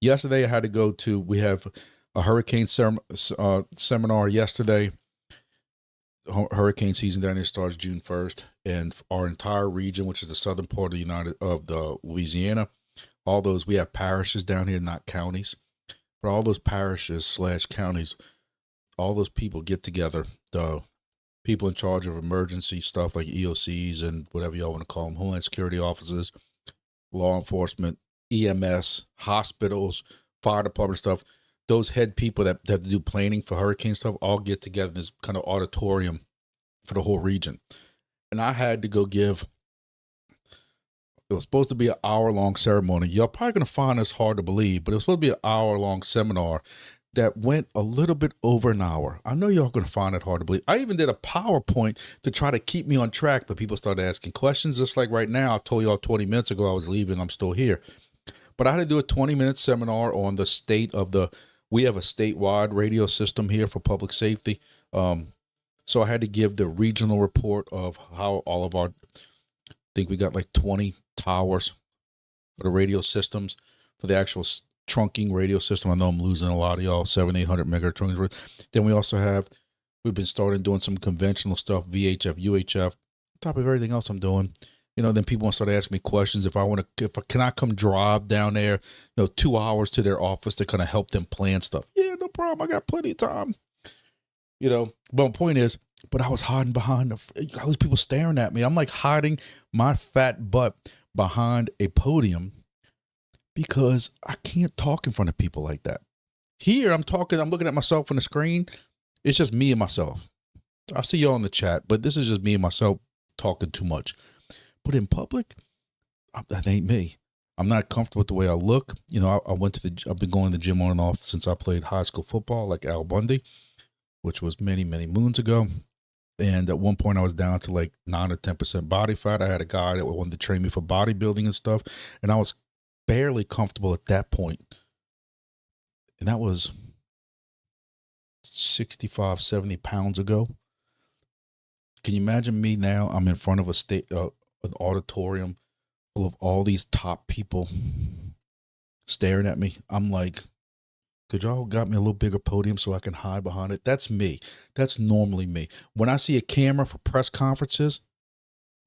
Yesterday I had to go to. We have a hurricane seminar yesterday. Hurricane season down there starts June 1st, and our entire region, which is the southern part of the Louisiana, all those, we have parishes down here, not counties, but all those parishes / counties, all those people get together. The people in charge of emergency stuff like EOCs and whatever y'all want to call them, Homeland Security officers, law enforcement, EMS, hospitals, fire department stuff. Those head people that have to do planning for hurricane stuff all get together in this kind of auditorium for the whole region. And I had to go give, it was supposed to be an hour-long ceremony. Y'all probably going to find this hard to believe, but it was supposed to be an hour-long seminar that went a little bit over an hour. I know y'all going to find it hard to believe. I even did a PowerPoint to try to keep me on track, but people started asking questions. Just like right now, I told y'all 20 minutes ago I was leaving. I'm still here. But I had to do a 20-minute seminar on the state of we have a statewide radio system here for public safety. So I had to give the regional report of how all of I think we got like 20 towers for the radio systems, for the actual trunking radio system. I know I'm losing a lot of y'all, 700-800 megahertz. Then we've been starting doing some conventional stuff, VHF, UHF, on top of everything else I'm doing. Then people want to start asking me questions. Can I come drive down there, 2 hours to their office to kind of help them plan stuff? Yeah, no problem. I got plenty of time. But my point is, I was hiding behind all these people staring at me. I'm like hiding my fat butt behind a podium because I can't talk in front of people like that. Here I'm looking at myself on the screen. It's just me and myself. I see y'all in the chat, but this is just me and myself talking too much. But in public, that ain't me. I'm not comfortable with the way I look. I've been going to the gym on and off since I played high school football, like Al Bundy, which was many, many moons ago. And at one point I was down to like 9 or 10% body fat. I had a guy that wanted to train me for bodybuilding and stuff. And I was barely comfortable at that point. And that was 65, 70 pounds ago. Can you imagine me now? I'm in front of an auditorium full of all these top people staring at me. I'm like, could y'all got me a little bigger podium so I can hide behind it? That's me. That's normally me. When I see a camera for press conferences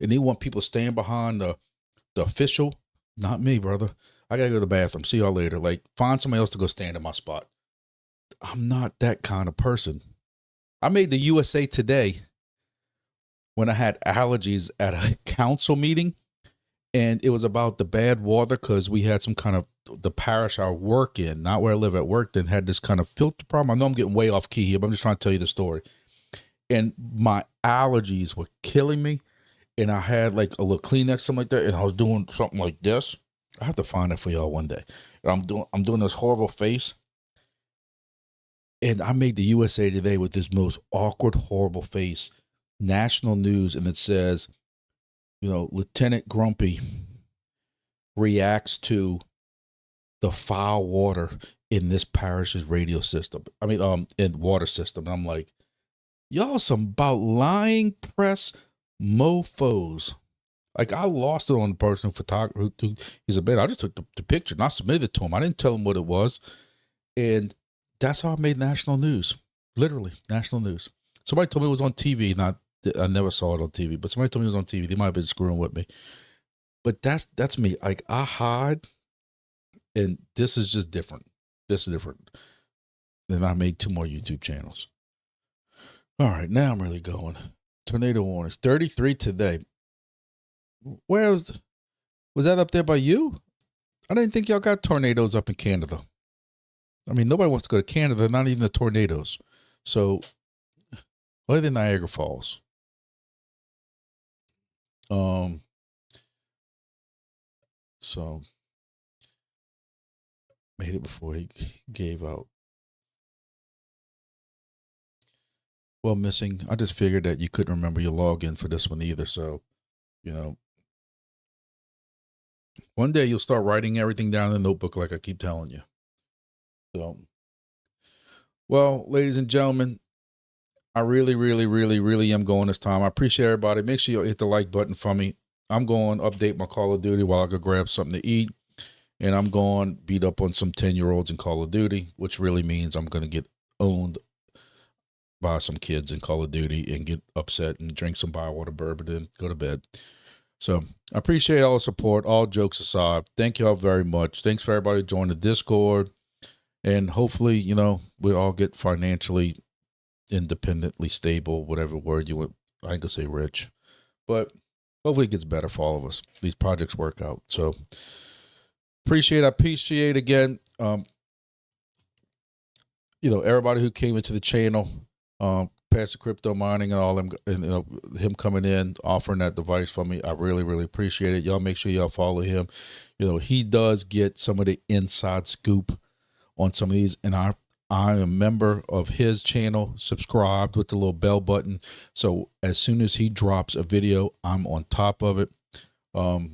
and they want people staying behind the official, not me, brother. I got to go to the bathroom. See y'all later. Like, find somebody else to go stand in my spot. I'm not that kind of person. I made the USA Today when I had allergies at a council meeting, and it was about the bad water because we had some kind of, the parish I work in, not where I live at work, then had this kind of filter problem. I know I'm getting way off key here, but I'm just trying to tell you the story. And my allergies were killing me. and I had like a little Kleenex, something like that, and I was doing something like this. I have to find it for y'all one day. And I'm doing this horrible face. And I made the USA Today with this most awkward, horrible face, national news, and it says, Lieutenant Grumpy reacts to the foul water in this parish's radio system. In water system. And I'm like, y'all some about lying press mofos. Like, I lost it on the person photographer who he said, man, I just took the picture and I submitted it to him. I didn't tell him what it was. And that's how I made national news. Literally, national news. Somebody told me it was on TV. I never saw it on TV, but somebody told me it was on TV. They might have been screwing with me. But that's me. Like, I hide, and this is just different. This is different. Then I made 2 more YouTube channels. All right, now I'm really going. Tornado warnings. 33 today. Where was that up there by you? I didn't think y'all got tornadoes up in Canada. I mean, nobody wants to go to Canada, not even the tornadoes. So, other than Niagara Falls. So, made it before he gave out. Well, missing. I just figured that you couldn't remember your login for this one either. So, one day you'll start writing everything down in the notebook like I keep telling you. So, well, ladies and gentlemen, I really, really, really, really am going this time. I appreciate everybody. Make sure you hit the like button for me. I'm going to update my Call of Duty while I go grab something to eat. And I'm going to beat up on some 10-year-olds in Call of Duty, which really means I'm going to get owned by some kids in Call of Duty and get upset and drink some Bywater bourbon and go to bed. So I appreciate all the support. All jokes aside, thank you all very much. Thanks for everybody who joined the Discord. And hopefully, we all get financially independently stable, whatever word you want. I ain't gonna say rich, but hopefully it gets better for all of us. These projects work out. So appreciate again. Everybody who came into the channel, past the crypto mining and all them, and him coming in, offering that device for me. I really, really appreciate it. Y'all make sure y'all follow him. He does get some of the inside scoop on some of these, and I am a member of his channel, subscribed with the little bell button. So as soon as he drops a video, I'm on top of it. All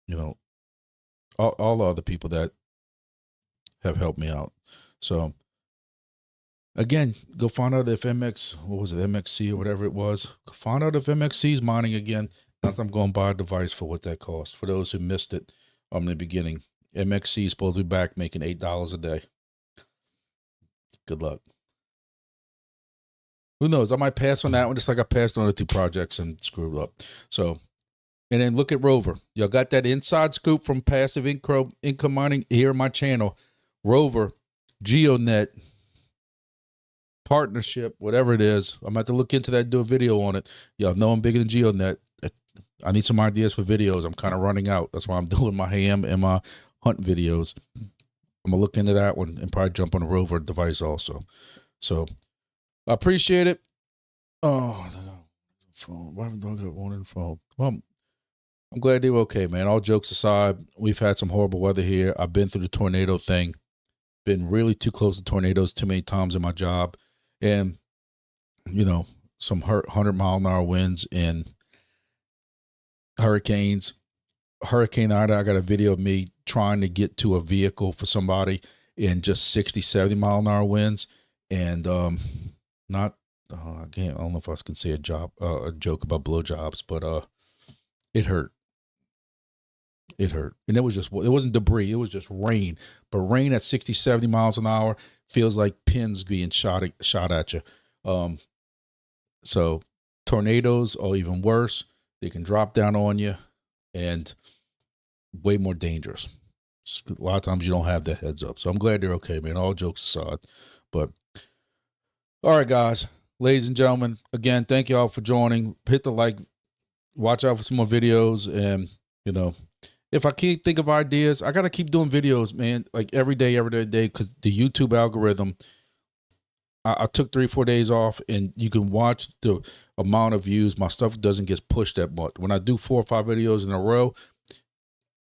the other people that have helped me out. So again, go find out if MXC or whatever it was. Find out if MXC is mining again. I'm going to buy a device for what that costs. For those who missed it in the beginning, MXC is supposed to be back making $8 a day. Good luck. Who knows? I might pass on that one just like I passed on the 2 projects and screwed up. So, and then look at Rover. Y'all got that inside scoop from passive income mining here on my channel. Rover, GeoNet, partnership, whatever it is. I'm about to look into that and do a video on it. Y'all know I'm bigger than GeoNet. I need some ideas for videos. I'm kind of running out. That's why I'm doing my ham and my hunt videos. I'm going to look into that one and probably jump on a Rover device also. So I appreciate it. Oh, I don't know. Phone. Why haven't I got one in the phone? Well, I'm glad they were okay, man. All jokes aside, we've had some horrible weather here. I've been through the tornado thing. Been really too close to tornadoes too many times in my job. And, some 100-mile-an-hour winds and hurricanes. Hurricane Ida, I got a video of me trying to get to a vehicle for somebody in just 60, 70-mile-an-hour winds. And I don't know if I can say a joke about blowjobs, but it hurt. It hurt. And it wasn't debris. It was just rain. But rain at 60, 70 miles an hour feels like pins being shot at you. So tornadoes are even worse. They can drop down on you and way more dangerous. A lot of times you don't have that heads up. So I'm glad they're okay, man. All jokes aside. But all right, guys, ladies and gentlemen, again, thank you all for joining. Hit the like, watch out for some more videos. And, if I can't think of ideas, I got to keep doing videos, man, like every day, because the YouTube algorithm, I took 3-4 days off, and you can watch the amount of views. My stuff doesn't get pushed that much. When I do 4 or 5 videos in a row,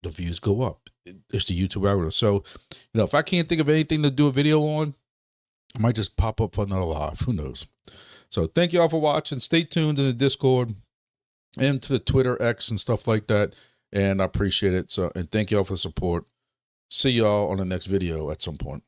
the views go up. It's the YouTube algorithm. So, if I can't think of anything to do a video on, I might just pop up for another live. Who knows? So thank you all for watching. Stay tuned to the Discord and to the Twitter, X, and stuff like that. And I appreciate it. So, and thank you all for the support. See y'all on the next video at some point.